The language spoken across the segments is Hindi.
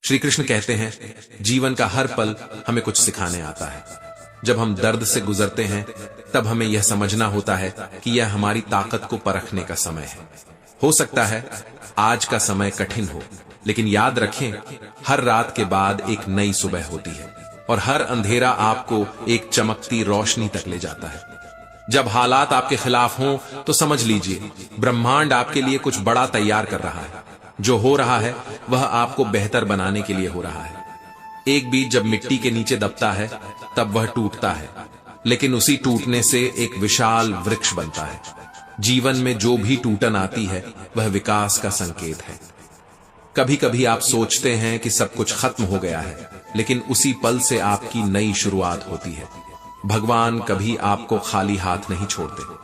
श्री कृष्ण कहते हैं, जीवन का हर पल हमें कुछ सिखाने आता है। जब हम दर्द से गुजरते हैं तब हमें यह समझना होता है कि यह हमारी ताकत को परखने का समय है। हो सकता है आज का समय कठिन हो, लेकिन याद रखें, हर रात के बाद एक नई सुबह होती है और हर अंधेरा आपको एक चमकती रोशनी तक ले जाता है। जब हालात आपके खिलाफ हों तो समझ लीजिए ब्रह्मांड आपके लिए कुछ बड़ा तैयार कर रहा है। जो हो रहा है वह आपको बेहतर बनाने के लिए हो रहा है। एक बीज जब मिट्टी के नीचे दबता है तब वह टूटता है, लेकिन उसी टूटने से एक विशाल वृक्ष बनता है। जीवन में जो भी टूटन आती है वह विकास का संकेत है। कभी कभी आप सोचते हैं कि सब कुछ खत्म हो गया है, लेकिन उसी पल से आपकी नई शुरुआत होती है। भगवान कभी आपको खाली हाथ नहीं छोड़ते।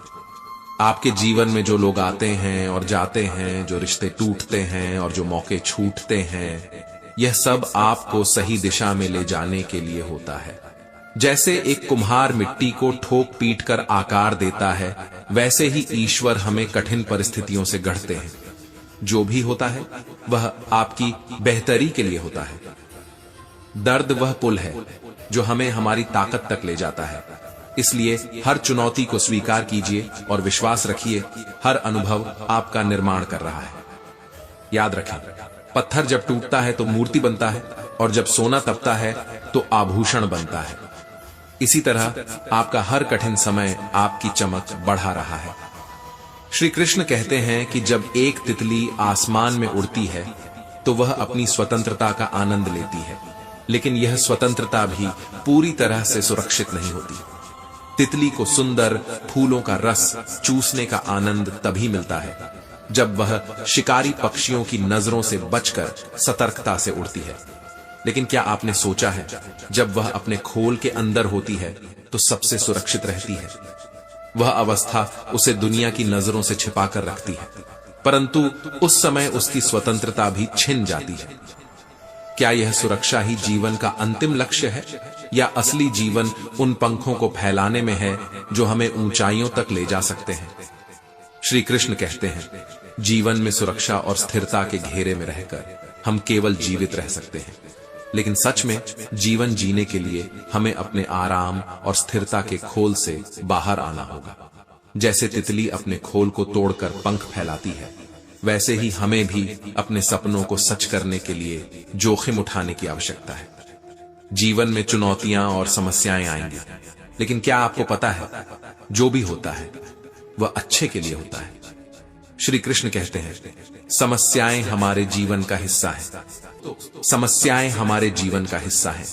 आपके जीवन में जो लोग आते हैं और जाते हैं, जो रिश्ते टूटते हैं और जो मौके छूटते हैं, यह सब आपको सही दिशा में ले जाने के लिए होता है। जैसे एक कुम्हार मिट्टी को ठोक पीट कर आकार देता है, वैसे ही ईश्वर हमें कठिन परिस्थितियों से गढ़ते हैं। जो भी होता है वह आपकी बेहतरी के लिए होता है। दर्द वह पुल है जो हमें हमारी ताकत तक ले जाता है। इसलिए हर चुनौती को स्वीकार कीजिए और विश्वास रखिए, हर अनुभव आपका निर्माण कर रहा है। याद रखें, पत्थर जब टूटता है तो मूर्ति बनता है, और जब सोना तपता है तो आभूषण बनता है। इसी तरह आपका हर कठिन समय आपकी चमक बढ़ा रहा है। श्री कृष्ण कहते हैं कि जब एक तितली आसमान में उड़ती है तो वह अपनी स्वतंत्रता का आनंद लेती है, लेकिन यह स्वतंत्रता भी पूरी तरह से सुरक्षित नहीं होती। तितली को सुंदर फूलों का रस चूसने का आनंद तभी मिलता है जब वह शिकारी पक्षियों की नजरों से बचकर सतर्कता से उड़ती है। लेकिन क्या आपने सोचा है, जब वह अपने खोल के अंदर होती है तो सबसे सुरक्षित रहती है। वह अवस्था उसे दुनिया की नजरों से छिपाकर रखती है, परंतु उस समय उसकी स्वतंत्रता भी छिन जाती है। क्या यह सुरक्षा ही जीवन का अंतिम लक्ष्य है, या असली जीवन उन पंखों को फैलाने में है जो हमें ऊंचाइयों तक ले जा सकते हैं? श्री कृष्ण कहते हैं, जीवन में सुरक्षा और स्थिरता के घेरे में रहकर हम केवल जीवित रह सकते हैं, लेकिन सच में जीवन जीने के लिए हमें अपने आराम और स्थिरता के खोल से बाहर आना होगा। जैसे तितली अपने खोल को तोड़कर पंख फैलाती है, वैसे ही हमें भी अपने सपनों को सच करने के लिए जोखिम उठाने की आवश्यकता है। जीवन में चुनौतियां और समस्याएं आएंगी, लेकिन क्या आपको पता है, जो भी होता है वह अच्छे के लिए होता है। श्री कृष्ण कहते हैं, समस्याएं हमारे जीवन का हिस्सा है। समस्याएं हमारे जीवन का हिस्सा है,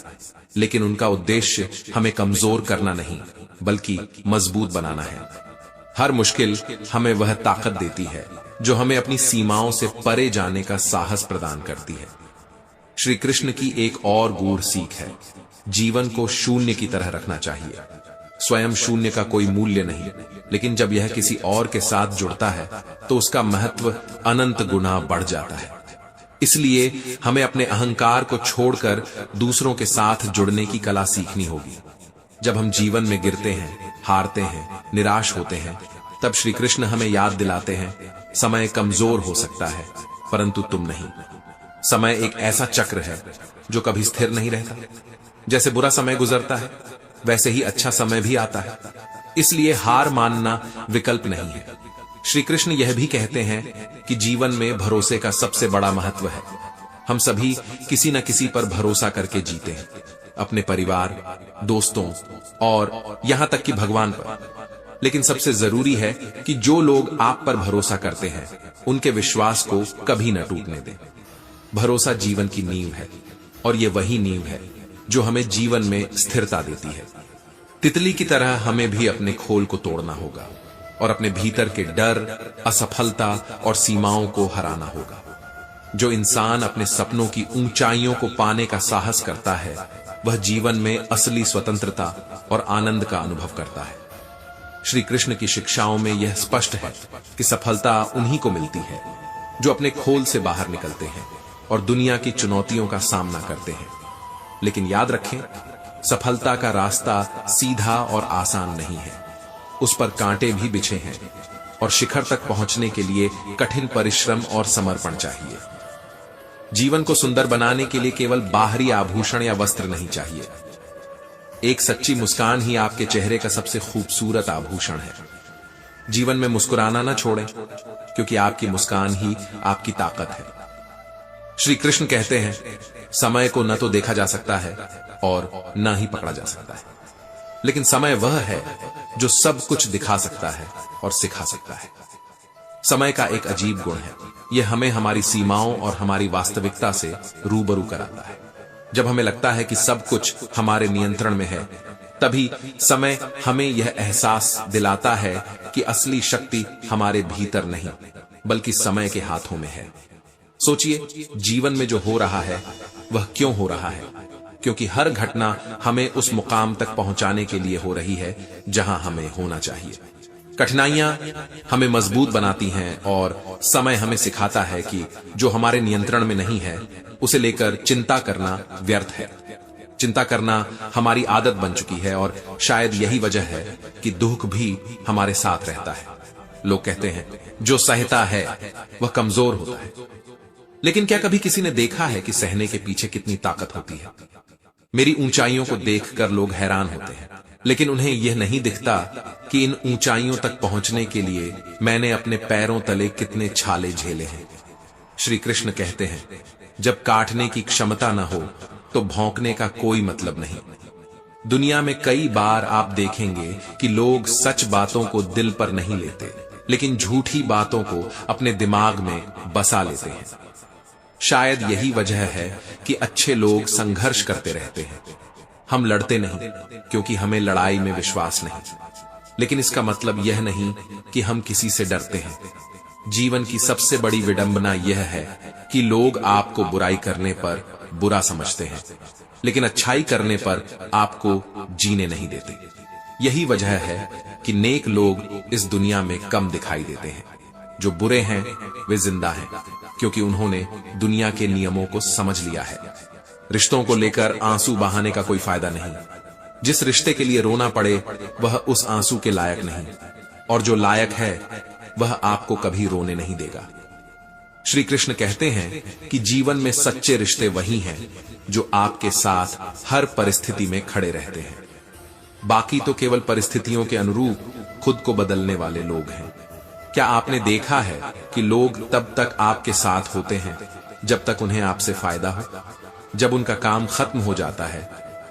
लेकिन उनका उद्देश्य हमें कमजोर करना नहीं, बल्कि मजबूत बनाना है। हर मुश्किल हमें वह ताकत देती है जो हमें अपनी सीमाओं से परे जाने का साहस प्रदान करती है। श्री कृष्ण की एक और गूढ़ सीख है, जीवन को शून्य की तरह रखना चाहिए। स्वयं शून्य का कोई मूल्य नहीं, लेकिन जब यह किसी और के साथ जुड़ता है तो उसका महत्व अनंत गुना बढ़ जाता है। इसलिए हमें अपने अहंकार को छोड़कर दूसरों के साथ जुड़ने की कला सीखनी होगी। जब हम जीवन में गिरते हैं, हारते हैं, निराश होते हैं, तब श्री कृष्ण हमें याद दिलाते हैं, समय कमजोर हो सकता है, परंतु तुम नहीं। समय एक ऐसा चक्र है जो कभी स्थिर नहीं रहता। जैसे बुरा समय गुजरता है, वैसे ही अच्छा समय भी आता है। इसलिए हार मानना विकल्प नहीं है। श्री कृष्ण यह भी कहते हैं कि जीवन में भरोसे का सबसे बड़ा महत्व है। हम सभी किसी न किसी पर भरोसा करके जीते हैं, अपने परिवार, दोस्तों और यहां तक कि भगवान पर। लेकिन सबसे जरूरी है कि जो लोग आप पर भरोसा करते हैं, उनके विश्वास को कभी न टूटने दें। भरोसा जीवन की नींव है, और ये वही नींव है जो हमें जीवन में स्थिरता देती है। तितली की तरह हमें भी अपने खोल को तोड़ना होगा और अपने भीतर के डर, असफलता और सीमाओं को हराना होगा। जो इंसान अपने सपनों की ऊंचाइयों को पाने का साहस करता है, वह जीवन में असली स्वतंत्रता और आनंद का अनुभव करता है। श्री कृष्ण की शिक्षाओं में यह स्पष्ट है कि सफलता उन्हीं को मिलती है जो अपने खोल से बाहर निकलते हैं और दुनिया की चुनौतियों का सामना करते हैं। लेकिन याद रखें, सफलता का रास्ता सीधा और आसान नहीं है। उस पर कांटे भी बिछे हैं, और शिखर तक पहुंचने के लिए कठिन परिश्रम और समर्पण चाहिए। जीवन को सुंदर बनाने के लिए केवल बाहरी आभूषण या वस्त्र नहीं चाहिए। एक सच्ची मुस्कान ही आपके चेहरे का सबसे खूबसूरत आभूषण है। जीवन में मुस्कुराना ना छोड़ें, क्योंकि आपकी मुस्कान ही आपकी ताकत है। श्री कृष्ण कहते हैं, समय को न तो देखा जा सकता है और न ही पकड़ा जा सकता है, लेकिन समय वह है जो सब कुछ दिखा सकता है और सिखा सकता है। समय का एक अजीब गुण है, यह हमें हमारी सीमाओं और हमारी वास्तविकता से रूबरू कराता है। जब हमें लगता है कि सब कुछ हमारे नियंत्रण में है, तभी समय हमें यह एहसास दिलाता है कि असली शक्ति हमारे भीतर नहीं, बल्कि समय के हाथों में है। सोचिए, जीवन में जो हो रहा है वह क्यों हो रहा है? क्योंकि हर घटना हमें उस मुकाम तक पहुंचाने के लिए हो रही है जहां हमें होना चाहिए। कठिनाइयां हमें मजबूत बनाती हैं और समय हमें सिखाता है कि जो हमारे नियंत्रण में नहीं है उसे लेकर चिंता करना व्यर्थ है। चिंता करना हमारी आदत बन चुकी है और शायद यही वजह है कि दुख भी हमारे साथ रहता है। लोग कहते हैं, जो सहता है वह कमजोर होता है, लेकिन क्या कभी किसी ने देखा है कि सहने के पीछे कितनी ताकत होती है? मेरी ऊंचाइयों को देखकर लोग हैरान होते हैं, लेकिन उन्हें यह नहीं दिखता कि इन ऊंचाइयों तक पहुंचने के लिए मैंने अपने पैरों तले कितने छाले झेले हैं। श्री कृष्ण कहते हैं, जब काटने की क्षमता न हो तो भौंकने का कोई मतलब नहीं। दुनिया में कई बार आप देखेंगे कि लोग सच बातों को दिल पर नहीं लेते, लेकिन झूठी बातों को अपने दिमाग में बसा लेते हैं। शायद यही वजह है कि अच्छे लोग संघर्ष करते रहते हैं। हम लड़ते नहीं क्योंकि हमें लड़ाई में विश्वास नहीं, लेकिन इसका मतलब यह नहीं कि हम किसी से डरते हैं। जीवन की सबसे बड़ी विडंबना यह है कि लोग आपको बुराई करने पर बुरा समझते हैं, लेकिन अच्छाई करने पर आपको जीने नहीं देते। यही वजह है कि नेक लोग इस दुनिया में कम दिखाई देते हैं। जो बुरे हैं वे जिंदा हैं, क्योंकि उन्होंने दुनिया के नियमों को समझ लिया है। रिश्तों को लेकर आंसू बहाने का कोई फायदा नहीं। जिस रिश्ते के लिए रोना पड़े वह उस आंसू के लायक नहीं, और जो लायक है वह आपको कभी रोने नहीं देगा। श्री कृष्ण कहते हैं कि जीवन में सच्चे रिश्ते वही हैं जो आपके साथ हर परिस्थिति में खड़े रहते हैं। बाकी तो केवल परिस्थितियों के अनुरूप खुद को बदलने वाले लोग हैं। क्या आपने देखा है कि लोग तब तक आपके साथ होते हैं जब तक उन्हें आपसे फायदा हो? जब उनका काम खत्म हो जाता है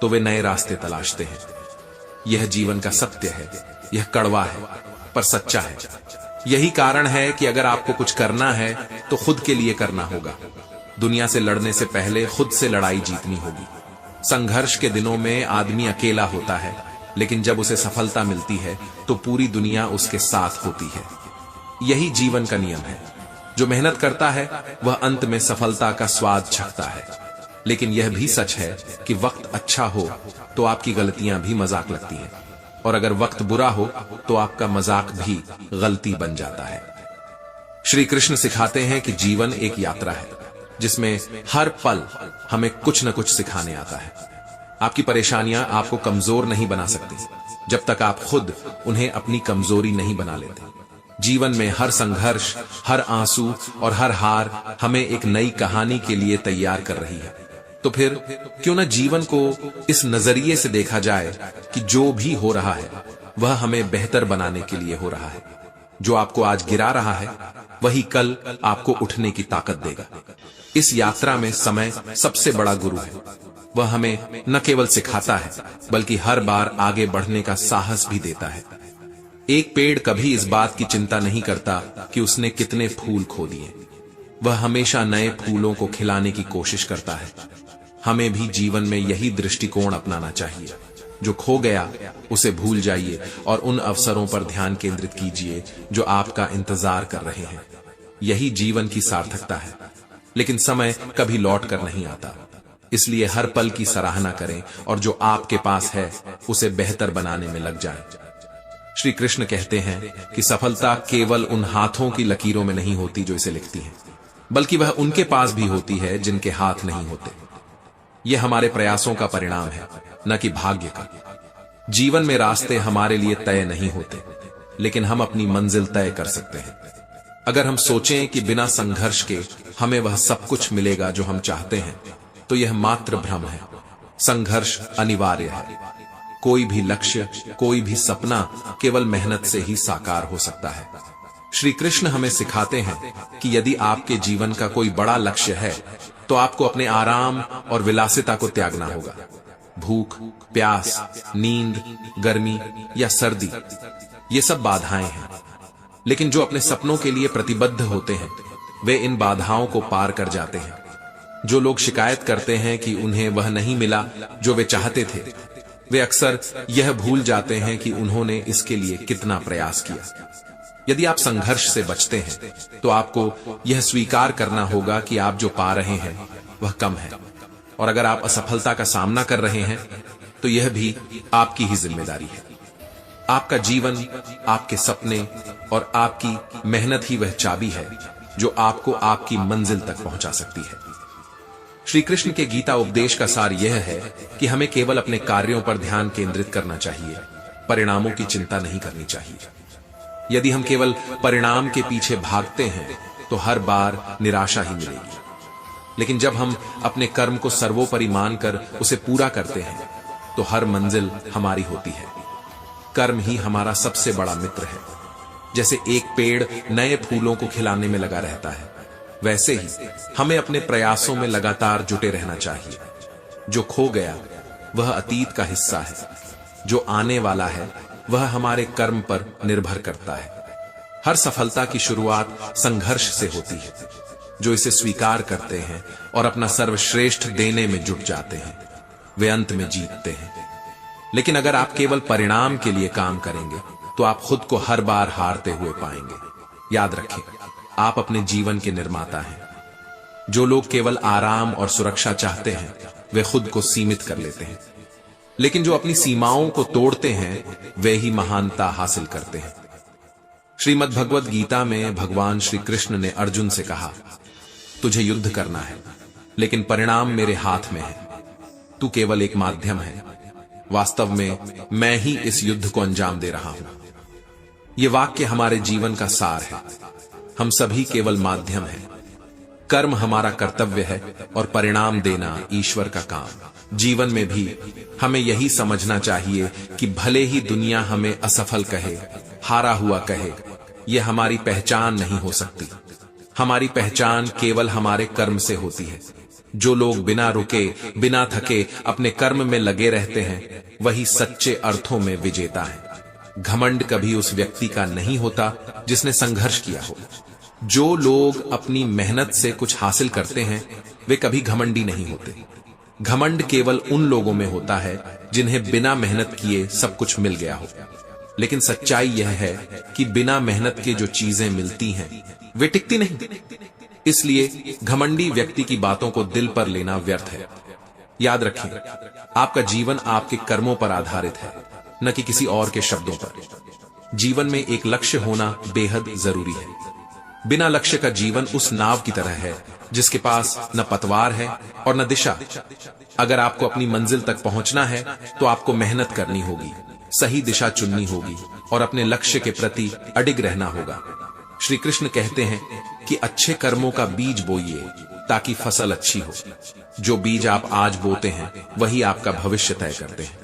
तो वे नए रास्ते तलाशते हैं। यह जीवन का सत्य है। यह कड़वा है पर सच्चा है। यही कारण है कि अगर आपको कुछ करना है तो खुद के लिए करना होगा। दुनिया से लड़ने से पहले खुद से लड़ाई जीतनी होगी। संघर्ष के दिनों में आदमी अकेला होता है, लेकिन जब उसे सफलता मिलती है तो पूरी दुनिया उसके साथ होती है। यही जीवन का नियम है। जो मेहनत करता है वह अंत में सफलता का स्वाद चखता है। लेकिन यह भी सच है कि वक्त अच्छा हो तो आपकी गलतियां भी मजाक लगती हैं, और अगर वक्त बुरा हो तो आपका मजाक भी गलती बन जाता है। श्री कृष्ण सिखाते हैं कि जीवन एक यात्रा है जिसमें हर पल हमें कुछ न कुछ सिखाने आता है। आपकी परेशानियां आपको कमजोर नहीं बना सकती जब तक आप खुद उन्हें अपनी कमजोरी नहीं बना लेते। जीवन में हर संघर्ष, हर आंसू और हर हार हमें एक नई कहानी के लिए तैयार कर रही है। तो फिर क्यों न जीवन को इस नजरिए से देखा जाए कि जो भी हो रहा है वह हमें बेहतर बनाने के लिए हो रहा है। जो आपको आज गिरा रहा है वही कल आपको उठने की ताकत देगा। इस यात्रा में समय सबसे बड़ा गुरु है। वह हमें न केवल सिखाता है बल्कि हर बार आगे बढ़ने का साहस भी देता है। एक पेड़ कभी इस बात की चिंता नहीं करता कि उसने कितने फूल खो दिए। वह हमेशा नए फूलों को खिलाने की कोशिश करता है। हमें भी जीवन में यही दृष्टिकोण अपनाना चाहिए। जो खो गया उसे भूल जाइए और उन अवसरों पर ध्यान केंद्रित कीजिए जो आपका इंतजार कर रहे हैं। यही जीवन की सार्थकता है। लेकिन समय कभी लौट कर नहीं आता, इसलिए हर पल की सराहना करें और जो आपके पास है उसे बेहतर बनाने में लग जाएं। श्री कृष्ण कहते हैं कि सफलता केवल उन हाथों की लकीरों में नहीं होती जो इसे लिखती हैं, बल्कि वह उनके पास भी होती है जिनके हाथ नहीं होते। यह हमारे प्रयासों का परिणाम है, न कि भाग्य का। जीवन में रास्ते हमारे लिए तय नहीं होते, लेकिन हम अपनी मंजिल तय कर सकते हैं। अगर हम सोचें कि बिना संघर्ष के हमें वह सब कुछ मिलेगा जो हम चाहते हैं, तो यह मात्र भ्रम है। संघर्ष अनिवार्य है। कोई भी लक्ष्य, कोई भी सपना केवल मेहनत से ही साकार हो सकता है। श्री कृष्ण हमें सिखाते हैं कि यदि आपके जीवन का कोई बड़ा लक्ष्य है, तो आपको अपने आराम और विलासिता को त्यागना होगा। भूख, प्यास, नींद, गर्मी या सर्दी, ये सब बाधाएं हैं। लेकिन जो अपने सपनों के लिए प्रतिबद्ध होते हैं, वे इन बाधाओं को पार कर जाते हैं। जो लोग शिकायत करते हैं कि उन्हें वह नहीं मिला जो वे चाहते थे, वे अक्सर यह भूल जाते हैं कि उन्होंने इसके लिए कितना प्रयास किया। यदि आप संघर्ष से बचते हैं, तो आपको यह स्वीकार करना होगा कि आप जो पा रहे हैं वह कम है। और अगर आप असफलता का सामना कर रहे हैं, तो यह भी आपकी ही जिम्मेदारी है। आपका जीवन, आपके सपने और आपकी मेहनत ही वह चाबी है जो आपको आपकी मंजिल तक पहुंचा सकती है। श्री कृष्ण के गीता उपदेश का सार यह है कि हमें केवल अपने कार्यों पर ध्यान केंद्रित करना चाहिए, परिणामों की चिंता नहीं करनी चाहिए। यदि हम केवल परिणाम के पीछे भागते हैं, तो हर बार निराशा ही मिलेगी। लेकिन जब हम अपने कर्म को सर्वोपरि मानकर उसे पूरा करते हैं, तो हर मंजिल हमारी होती है। कर्म ही हमारा सबसे बड़ा मित्र है। जैसे एक पेड़ नए फूलों को खिलाने में लगा रहता है, वैसे ही हमें अपने प्रयासों में लगातार जुटे रहना चाहिए। जो खो गया वह अतीत का हिस्सा है, जो आने वाला है वह हमारे कर्म पर निर्भर करता है। हर सफलता की शुरुआत संघर्ष से होती है। जो इसे स्वीकार करते हैं और अपना सर्वश्रेष्ठ देने में जुट जाते हैं, वे अंत में जीतते हैं। लेकिन अगर आप केवल परिणाम के लिए काम करेंगे, तो आप खुद को हर बार हारते हुए पाएंगे। याद रखें, आप अपने जीवन के निर्माता हैं। जो लोग केवल आराम और सुरक्षा चाहते हैं, वे खुद को सीमित कर लेते हैं। लेकिन जो अपनी सीमाओं को तोड़ते हैं, वे ही महानता हासिल करते हैं। श्रीमद् भगवद गीता में भगवान श्री कृष्ण ने अर्जुन से कहा, तुझे युद्ध करना है, लेकिन परिणाम मेरे हाथ में है। तू केवल एक माध्यम है। वास्तव में मैं ही इस युद्ध को अंजाम दे रहा हूं। ये वाक्य हमारे जीवन का सार है। हम सभी केवल माध्यम हैं। कर्म हमारा कर्तव्य है और परिणाम देना ईश्वर का काम। जीवन में भी हमें यही समझना चाहिए कि भले ही दुनिया हमें असफल कहे, हारा हुआ कहे, यह हमारी पहचान नहीं हो सकती। हमारी पहचान केवल हमारे कर्म से होती है। जो लोग बिना रुके, बिना थके अपने कर्म में लगे रहते हैं, वही सच्चे अर्थों में विजेता है। घमंड कभी उस व्यक्ति का नहीं होता जिसने संघर्ष किया हो। जो लोग अपनी मेहनत से कुछ हासिल करते हैं, वे कभी घमंडी नहीं होते। घमंड केवल उन लोगों में होता है जिन्हें बिना मेहनत किए सब कुछ मिल गया हो। लेकिन सच्चाई यह है कि बिना मेहनत के जो चीजें मिलती हैं, वे टिकती नहीं। इसलिए घमंडी व्यक्ति की बातों को दिल पर लेना व्यर्थ है। याद रखें, आपका जीवन आपके कर्मों पर आधारित है, न कि किसी और के शब्दों पर। जीवन में एक लक्ष्य होना बेहद जरूरी है। बिना लक्ष्य का जीवन उस नाव की तरह है जिसके पास न पतवार है और न दिशा। अगर आपको अपनी मंजिल तक पहुंचना है, तो आपको मेहनत करनी होगी, सही दिशा चुननी होगी और अपने लक्ष्य के प्रति अडिग रहना होगा। श्री कृष्ण कहते हैं कि अच्छे कर्मों का बीज बोइए ताकि फसल अच्छी हो। जो बीज आप आज बोते हैं, वही आपका भविष्य तय करते हैं।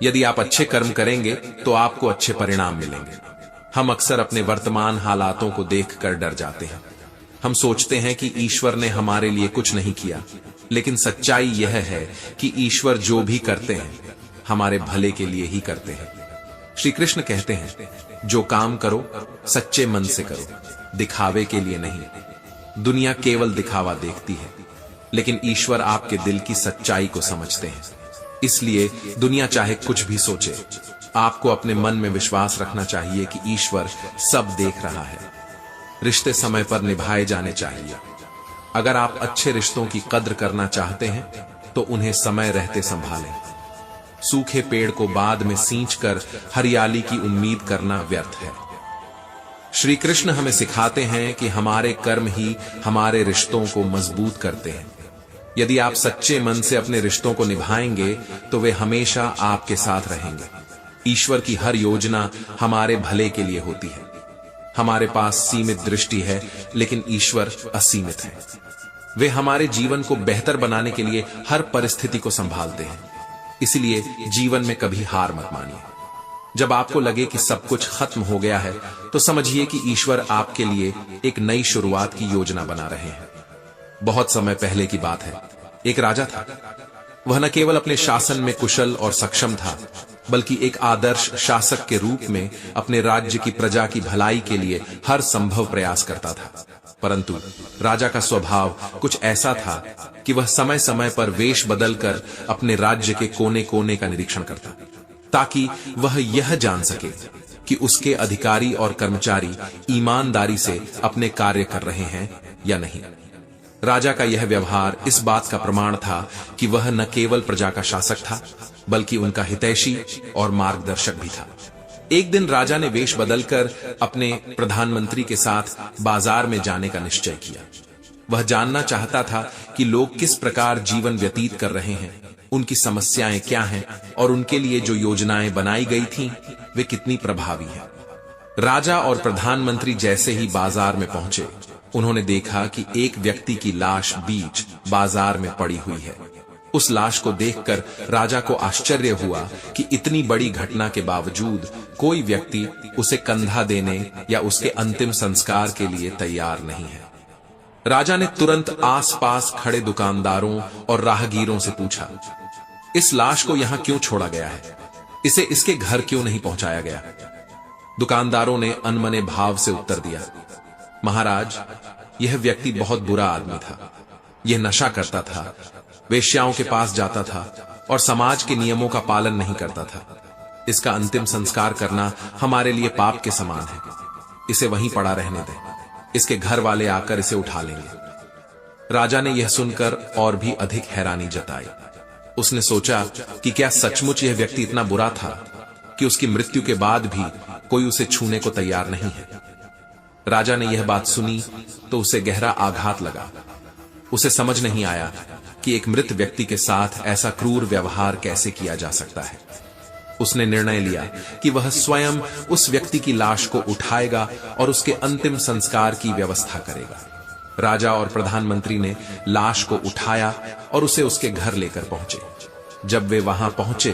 यदि आप अच्छे कर्म करेंगे, तो आपको अच्छे परिणाम मिलेंगे। हम अक्सर अपने वर्तमान हालातों को देखकर डर जाते हैं। हम सोचते हैं कि ईश्वर ने हमारे लिए कुछ नहीं किया, लेकिन सच्चाई यह है कि ईश्वर जो भी करते हैं, हमारे भले के लिए ही करते हैं। श्री कृष्ण कहते हैं, जो काम करो सच्चे मन से करो, दिखावे के लिए नहीं। दुनिया केवल दिखावा देखती है, लेकिन ईश्वर आपके दिल की सच्चाई को समझते हैं। इसलिए दुनिया चाहे कुछ भी सोचे, आपको अपने मन में विश्वास रखना चाहिए कि ईश्वर सब देख रहा है। रिश्ते समय पर निभाए जाने चाहिए। अगर आप अच्छे रिश्तों की कद्र करना चाहते हैं, तो उन्हें समय रहते संभालें। सूखे पेड़ को बाद में सींचकर हरियाली की उम्मीद करना व्यर्थ है। श्री कृष्ण हमें सिखाते हैं कि हमारे कर्म ही हमारे रिश्तों को मजबूत करते हैं। यदि आप सच्चे मन से अपने रिश्तों को निभाएंगे, तो वे हमेशा आपके साथ रहेंगे। ईश्वर की हर योजना हमारे भले के लिए होती है। हमारे पास सीमित दृष्टि है, लेकिन ईश्वर असीमित है। वे हमारे जीवन को बेहतर बनाने के लिए हर परिस्थिति को संभालते हैं। इसलिए जीवन में कभी हार मत मानिए। जब आपको लगे कि सब कुछ खत्म हो गया है, तो समझिए कि ईश्वर आपके लिए एक नई शुरुआत की योजना बना रहे हैं। बहुत समय पहले की बात है, एक राजा था। वह न केवल अपने शासन में कुशल और सक्षम था, बल्कि एक आदर्श शासक के रूप में अपने राज्य की प्रजा की भलाई के लिए हर संभव प्रयास करता था। परंतु राजा का स्वभाव कुछ ऐसा था कि वह समय समय पर वेश बदलकर अपने राज्य के कोने कोने का निरीक्षण करता, ताकि वह यह जान सके कि उसके अधिकारी और कर्मचारी ईमानदारी से अपने कार्य कर रहे हैं या नहीं। राजा का यह व्यवहार इस बात का प्रमाण था कि वह न केवल प्रजा का शासक था, बल्कि उनका हितैषी और मार्गदर्शक भी था। एक दिन राजा ने वेश बदलकर अपने प्रधानमंत्री के साथ बाजार में जाने का निश्चय किया। वह जानना चाहता था कि लोग किस प्रकार जीवन व्यतीत कर रहे हैं, उनकी समस्याएं क्या हैं और उनके लिए जो योजनाएं बनाई गई थीं, वे कितनी प्रभावी हैं। राजा और प्रधानमंत्री जैसे ही बाजार में पहुंचे, उन्होंने देखा कि एक व्यक्ति की लाश बीच बाजार में पड़ी हुई है। उस लाश को देखकर राजा को आश्चर्य हुआ कि इतनी बड़ी घटना के बावजूद कोई व्यक्ति उसे कंधा देने या उसके अंतिम संस्कार के लिए तैयार नहीं है। राजा ने तुरंत आसपास खड़े दुकानदारों और राहगीरों से पूछा, इस लाश को यहां क्यों छोड़ा गया है? इसे इसके घर क्यों नहीं पहुंचाया गया? दुकानदारों ने अनमने भाव से उत्तर दिया, महाराज, यह व्यक्ति बहुत बुरा आदमी था। यह नशा करता था, वेश्याओं के पास जाता था और समाज के नियमों का पालन नहीं करता था। इसका अंतिम संस्कार करना हमारे लिए पाप के समान है। इसे वहीं पड़ा रहने दें, इसके घर वाले आकर इसे उठा लेंगे। राजा ने यह सुनकर और भी अधिक हैरानी जताई। उसने सोचा कि क्या सचमुच यह व्यक्ति इतना बुरा था कि उसकी मृत्यु के बाद भी कोई उसे छूने को तैयार नहीं है। राजा ने यह बात सुनी तो उसे गहरा आघात लगा। उसे समझ नहीं आया कि एक मृत व्यक्ति के साथ ऐसा क्रूर व्यवहार कैसे किया जा सकता है। उसने निर्णय लिया कि वह स्वयं उस व्यक्ति की लाश को उठाएगा और उसके अंतिम संस्कार की व्यवस्था करेगा। राजा और प्रधानमंत्री ने लाश को उठाया और उसे उसके घर लेकर पहुंचे। जब वे वहां पहुंचे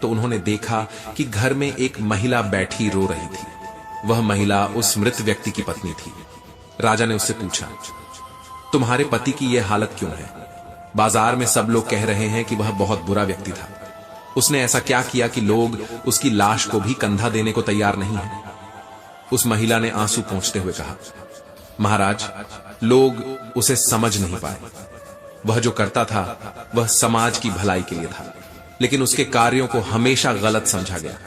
तो उन्होंने देखा कि घर में एक महिला बैठी रो रही थी। वह महिला उस मृत व्यक्ति की पत्नी थी। राजा ने उससे पूछा, तुम्हारे पति की यह हालत क्यों है? बाजार में सब लोग कह रहे हैं कि वह बहुत बुरा व्यक्ति था। उसने ऐसा क्या किया कि लोग उसकी लाश को भी कंधा देने को तैयार नहीं है? उस महिला ने आंसू पोंछते हुए कहा, महाराज, लोग उसे समझ नहीं पाए। वह जो करता था वह समाज की भलाई के लिए था, लेकिन उसके कार्यों को हमेशा गलत समझा गया।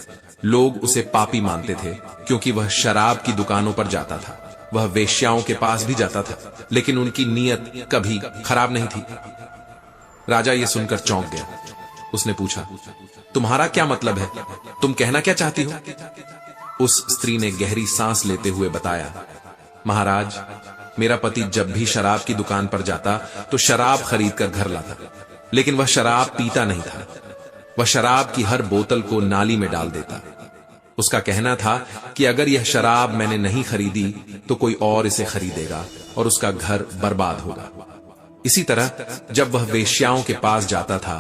लोग उसे पापी मानते थे क्योंकि वह शराब की दुकानों पर जाता था, वह वेश्याओं के पास भी जाता था, लेकिन उनकी नीयत कभी खराब नहीं थी। राजा यह सुनकर चौंक गया। उसने पूछा, तुम्हारा क्या मतलब है? तुम कहना क्या चाहती हो? उस स्त्री ने गहरी सांस लेते हुए बताया, महाराज, मेरा पति जब भी शराब की दुकान पर जाता तो शराब खरीद कर घर लाता, लेकिन वह शराब पीता नहीं था। वह शराब की हर बोतल को नाली में डाल देता। उसका कहना था कि अगर यह शराब मैंने नहीं खरीदी तो कोई और इसे खरीदेगा और उसका घर बर्बाद होगा। इसी तरह जब वह वेश्याओं के पास जाता था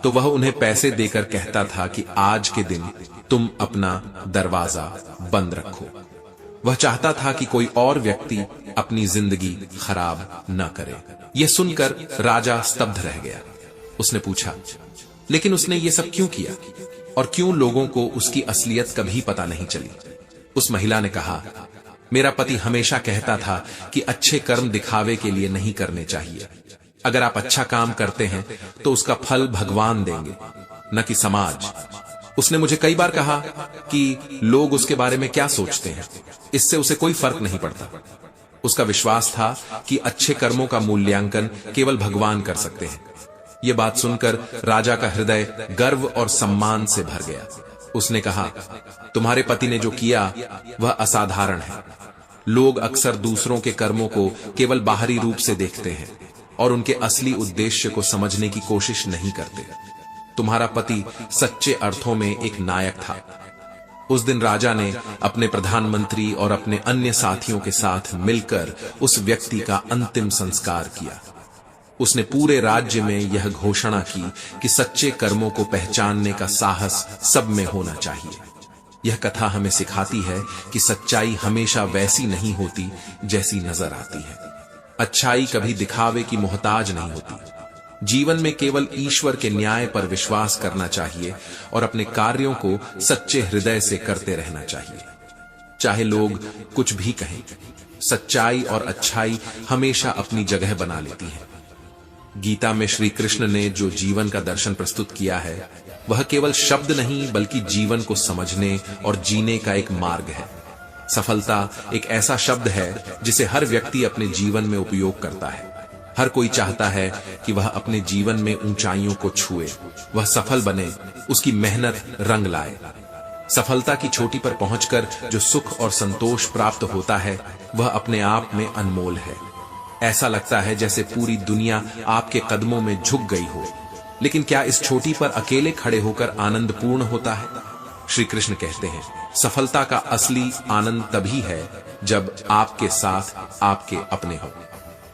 तो वह उन्हें पैसे देकर कहता था कि आज के दिन तुम अपना दरवाजा बंद रखो। वह चाहता था कि कोई और व्यक्ति अपनी जिंदगी खराब न करे। यह सुनकर राजा स्तब्ध रह गया। उसने पूछा, लेकिन उसने ये सब क्यों किया और क्यों लोगों को उसकी असलियत कभी पता नहीं चली? उस महिला ने कहा, मेरा पति हमेशा कहता था कि अच्छे कर्म दिखावे के लिए नहीं करने चाहिए। अगर आप अच्छा काम करते हैं तो उसका फल भगवान देंगे, न कि समाज। उसने मुझे कई बार कहा कि लोग उसके बारे में क्या सोचते हैं, इससे उसे कोई फर्क नहीं पड़ता। उसका विश्वास था कि अच्छे कर्मों का मूल्यांकन केवल भगवान कर सकते हैं। यह बात सुनकर राजा का हृदय गर्व और सम्मान से भर गया। उसने कहा, तुम्हारे पति ने जो किया वह असाधारण है। लोग अक्सर दूसरों के कर्मों को केवल बाहरी रूप से देखते हैं और उनके असली उद्देश्य को समझने की कोशिश नहीं करते। तुम्हारा पति सच्चे अर्थों में एक नायक था। उस दिन राजा ने अपने प्रधानमंत्री और अपने अन्य साथियों के साथ मिलकर उस व्यक्ति का अंतिम संस्कार किया। उसने पूरे राज्य में यह घोषणा की कि सच्चे कर्मों को पहचानने का साहस सब में होना चाहिए। यह कथा हमें सिखाती है कि सच्चाई हमेशा वैसी नहीं होती जैसी नजर आती है। अच्छाई कभी दिखावे की मोहताज नहीं होती। जीवन में केवल ईश्वर के न्याय पर विश्वास करना चाहिए और अपने कार्यों को सच्चे हृदय से करते रहना चाहिए, चाहे लोग कुछ भी कहें। सच्चाई और अच्छाई हमेशा अपनी जगह बना लेती है। गीता में श्री कृष्ण ने जो जीवन का दर्शन प्रस्तुत किया है, वह केवल शब्द नहीं बल्कि जीवन को समझने और जीने का एक मार्ग है। सफलता एक ऐसा शब्द है जिसे हर व्यक्ति अपने जीवन में उपयोग करता है। हर कोई चाहता है कि वह अपने जीवन में ऊंचाइयों को छुए, वह सफल बने, उसकी मेहनत रंग लाए। सफलता की चोटी पर पहुंचकर जो सुख और संतोष प्राप्त होता है, वह अपने आप में अनमोल है। ऐसा लगता है जैसे पूरी दुनिया आपके कदमों में झुक गई हो। लेकिन क्या इस चोटी पर अकेले खड़े होकर आनंद पूर्ण होता है? श्री कृष्ण कहते हैं, सफलता का असली आनंद तभी है जब आपके साथ आपके अपने हो।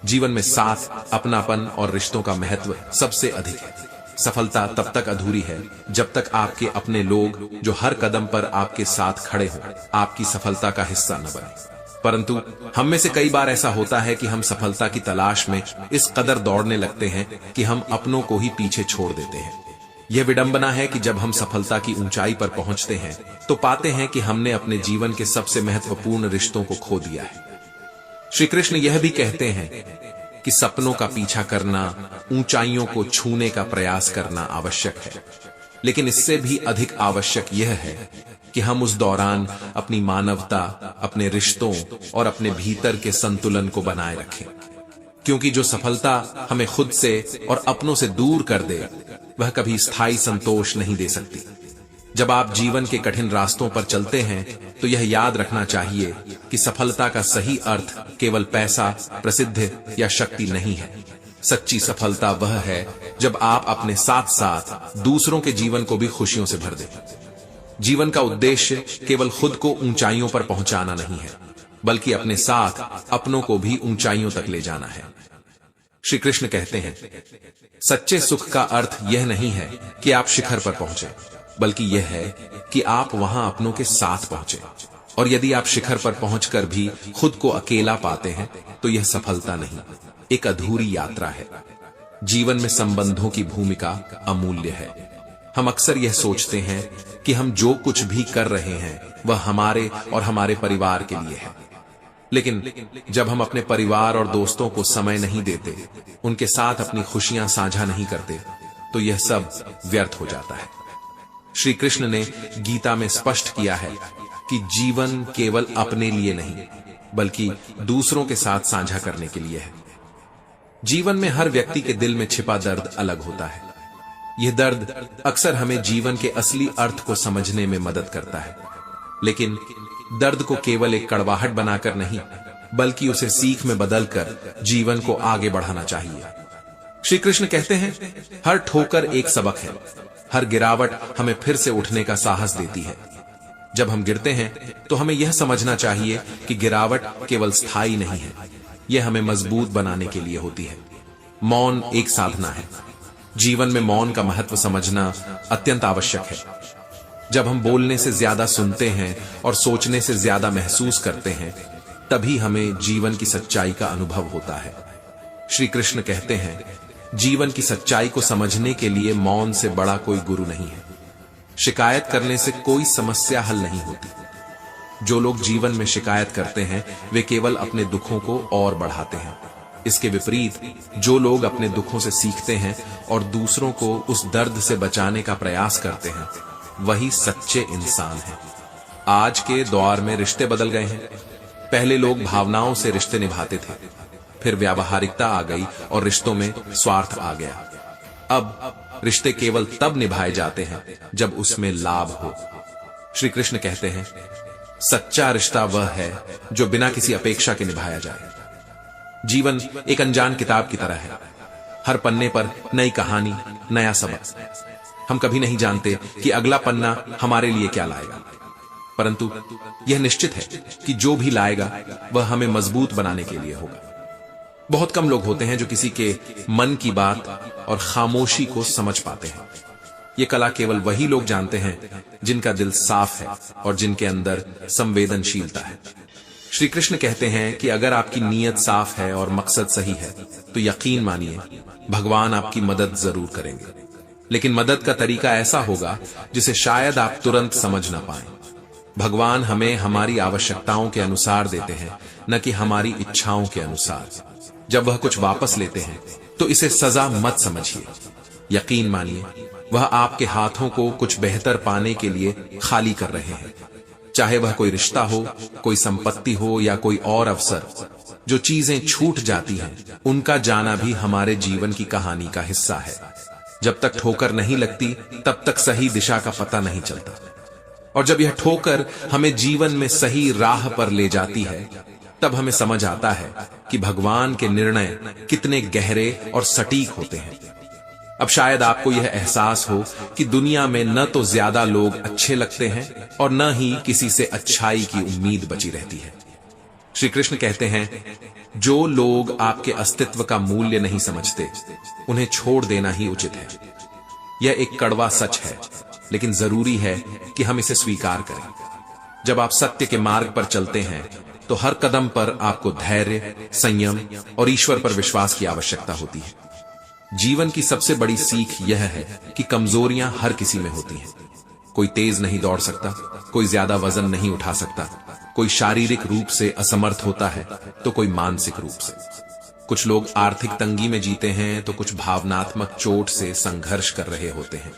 जीवन में साथ, अपनापन और रिश्तों का महत्व सबसे अधिक है। सफलता तब तक अधूरी है जब तक आपके अपने लोग जो हर कदम पर आपके साथ खड़े हों, आपकी सफलता का हिस्सा न बने। परंतु हम में से कई बार ऐसा होता है कि हम सफलता की तलाश में इस कदर दौड़ने लगते हैं कि हम अपनों को ही पीछे छोड़ देते हैं। यह विडंबना है कि जब हम सफलता की ऊंचाई पर पहुंचते हैं तो पाते हैं कि हमने अपने जीवन के सबसे महत्वपूर्ण रिश्तों को खो दिया है। श्री कृष्ण यह भी कहते हैं कि सपनों का पीछा करना, ऊंचाइयों को छूने का प्रयास करना आवश्यक है, लेकिन इससे भी अधिक आवश्यक यह है कि हम उस दौरान अपनी मानवता, अपने रिश्तों और अपने भीतर के संतुलन को बनाए रखें। क्योंकि जो सफलता हमें खुद से और अपनों से दूर कर दे, वह कभी स्थायी संतोष नहीं दे सकती। जब आप जीवन के कठिन रास्तों पर चलते हैं तो यह याद रखना चाहिए कि सफलता का सही अर्थ केवल पैसा, प्रसिद्धि या शक्ति नहीं है। सच्ची सफलता वह है जब आप अपने साथ साथ दूसरों के जीवन को भी खुशियों से भर दें। जीवन का उद्देश्य केवल खुद को ऊंचाइयों पर पहुंचाना नहीं है, बल्कि अपने साथ अपनों को भी ऊंचाइयों तक ले जाना है। श्री कृष्ण कहते हैं, सच्चे सुख का अर्थ यह नहीं है कि आप शिखर पर पहुंचे, बल्कि यह है कि आप वहां अपनों के साथ पहुंचे। और यदि आप शिखर पर पहुंचकर भी खुद को अकेला पाते हैं तो यह सफलता नहीं, एक अधूरी यात्रा है। जीवन में संबंधों की भूमिका अमूल्य है। हम अक्सर यह सोचते हैं कि हम जो कुछ भी कर रहे हैं वह हमारे और हमारे परिवार के लिए है, लेकिन जब हम अपने परिवार और दोस्तों को समय नहीं देते, उनके साथ अपनी खुशियां साझा नहीं करते, तो यह सब व्यर्थ हो जाता है। श्री कृष्ण ने गीता में स्पष्ट किया है कि जीवन केवल अपने लिए नहीं, बल्कि दूसरों के साथ साझा करने के लिए है। जीवन में हर व्यक्ति के दिल में छिपा दर्द अलग होता है। यह दर्द अक्सर हमें जीवन के असली अर्थ को समझने में मदद करता है, लेकिन दर्द को केवल एक कड़वाहट बनाकर नहीं, बल्कि उसे सीख में बदलकर जीवन को आगे बढ़ाना चाहिए। श्री कृष्ण कहते हैं, हर ठोकर एक सबक है, हर गिरावट हमें फिर से उठने का साहस देती है। जब हम गिरते हैं तो हमें यह समझना चाहिए कि गिरावट केवल स्थायी नहीं है, यह हमें मजबूत बनाने के लिए होती है। मौन एक साधना है। जीवन में मौन का महत्व समझना अत्यंत आवश्यक है। जब हम बोलने से ज्यादा सुनते हैं और सोचने से ज्यादा महसूस करते हैं, तभी हमें जीवन की सच्चाई का अनुभव होता है। श्री कृष्ण कहते हैं, जीवन की सच्चाई को समझने के लिए मौन से बड़ा कोई गुरु नहीं है। शिकायत करने से कोई समस्या हल नहीं होती। जो लोग जीवन में शिकायत करते हैं वे केवल अपने दुखों को और बढ़ाते हैं। इसके विपरीत जो लोग अपने दुखों से सीखते हैं और दूसरों को उस दर्द से बचाने का प्रयास करते हैं, वही सच्चे इंसान हैं। आज के दौर में रिश्ते बदल गए हैं। पहले लोग भावनाओं से रिश्ते निभाते थे, फिर व्यावहारिकता आ गई और रिश्तों में स्वार्थ आ गया। अब रिश्ते केवल तब निभाए जाते हैं जब उसमें लाभ हो। श्री कृष्ण कहते हैं, सच्चा रिश्ता वह है जो बिना किसी अपेक्षा के निभाया जाए। जीवन एक अनजान किताब की तरह है। हर पन्ने पर नई कहानी, नया सबक। हम कभी नहीं जानते कि अगला पन्ना हमारे लिए क्या लाएगा। परंतु यह निश्चित है कि जो भी लाएगा वह हमें मजबूत बनाने के लिए होगा। बहुत कम लोग होते हैं जो किसी के मन की बात और खामोशी को समझ पाते हैं। ये कला केवल वही लोग जानते हैं जिनका दिल साफ है और जिनके अंदर संवेदनशीलता है। श्री कृष्ण कहते हैं कि अगर आपकी नीयत साफ है और मकसद सही है तो यकीन मानिए भगवान आपकी मदद जरूर करेंगे, लेकिन मदद का तरीका ऐसा होगा जिसे शायद आप तुरंत समझ ना पाएं। भगवान हमें हमारी आवश्यकताओं के अनुसार देते हैं, न कि हमारी इच्छाओं के अनुसार। जब वह कुछ वापस लेते हैं तो इसे सजा मत समझिए। यकीन मानिए वह आपके हाथों को कुछ बेहतर पाने के लिए खाली कर रहे हैं। चाहे वह कोई रिश्ता हो, कोई संपत्ति हो या कोई और अवसर, जो चीजें छूट जाती हैं उनका जाना भी हमारे जीवन की कहानी का हिस्सा है। जब तक ठोकर नहीं लगती तब तक सही दिशा का पता नहीं चलता, और जब यह ठोकर हमें जीवन में सही राह पर ले जाती है तब हमें समझ आता है कि भगवान के निर्णय कितने गहरे और सटीक होते हैं। अब शायद आपको यह एहसास हो कि दुनिया में न तो ज्यादा लोग अच्छे लगते हैं और न ही किसी से अच्छाई की उम्मीद बची रहती है। श्री कृष्ण कहते हैं, जो लोग आपके अस्तित्व का मूल्य नहीं समझते उन्हें छोड़ देना ही उचित है। यह एक कड़वा सच है, लेकिन जरूरी है कि हम इसे स्वीकार करें। जब आप सत्य के मार्ग पर चलते हैं तो हर कदम पर आपको धैर्य, संयम और ईश्वर पर विश्वास की आवश्यकता होती है। जीवन की सबसे बड़ी सीख यह है कि कमजोरियां हर किसी में होती हैं। कोई तेज नहीं दौड़ सकता, कोई ज्यादा वजन नहीं उठा सकता, कोई शारीरिक रूप से असमर्थ होता है तो कोई मानसिक रूप से। कुछ लोग आर्थिक तंगी में जीते हैं तो कुछ भावनात्मक चोट से संघर्ष कर रहे होते हैं।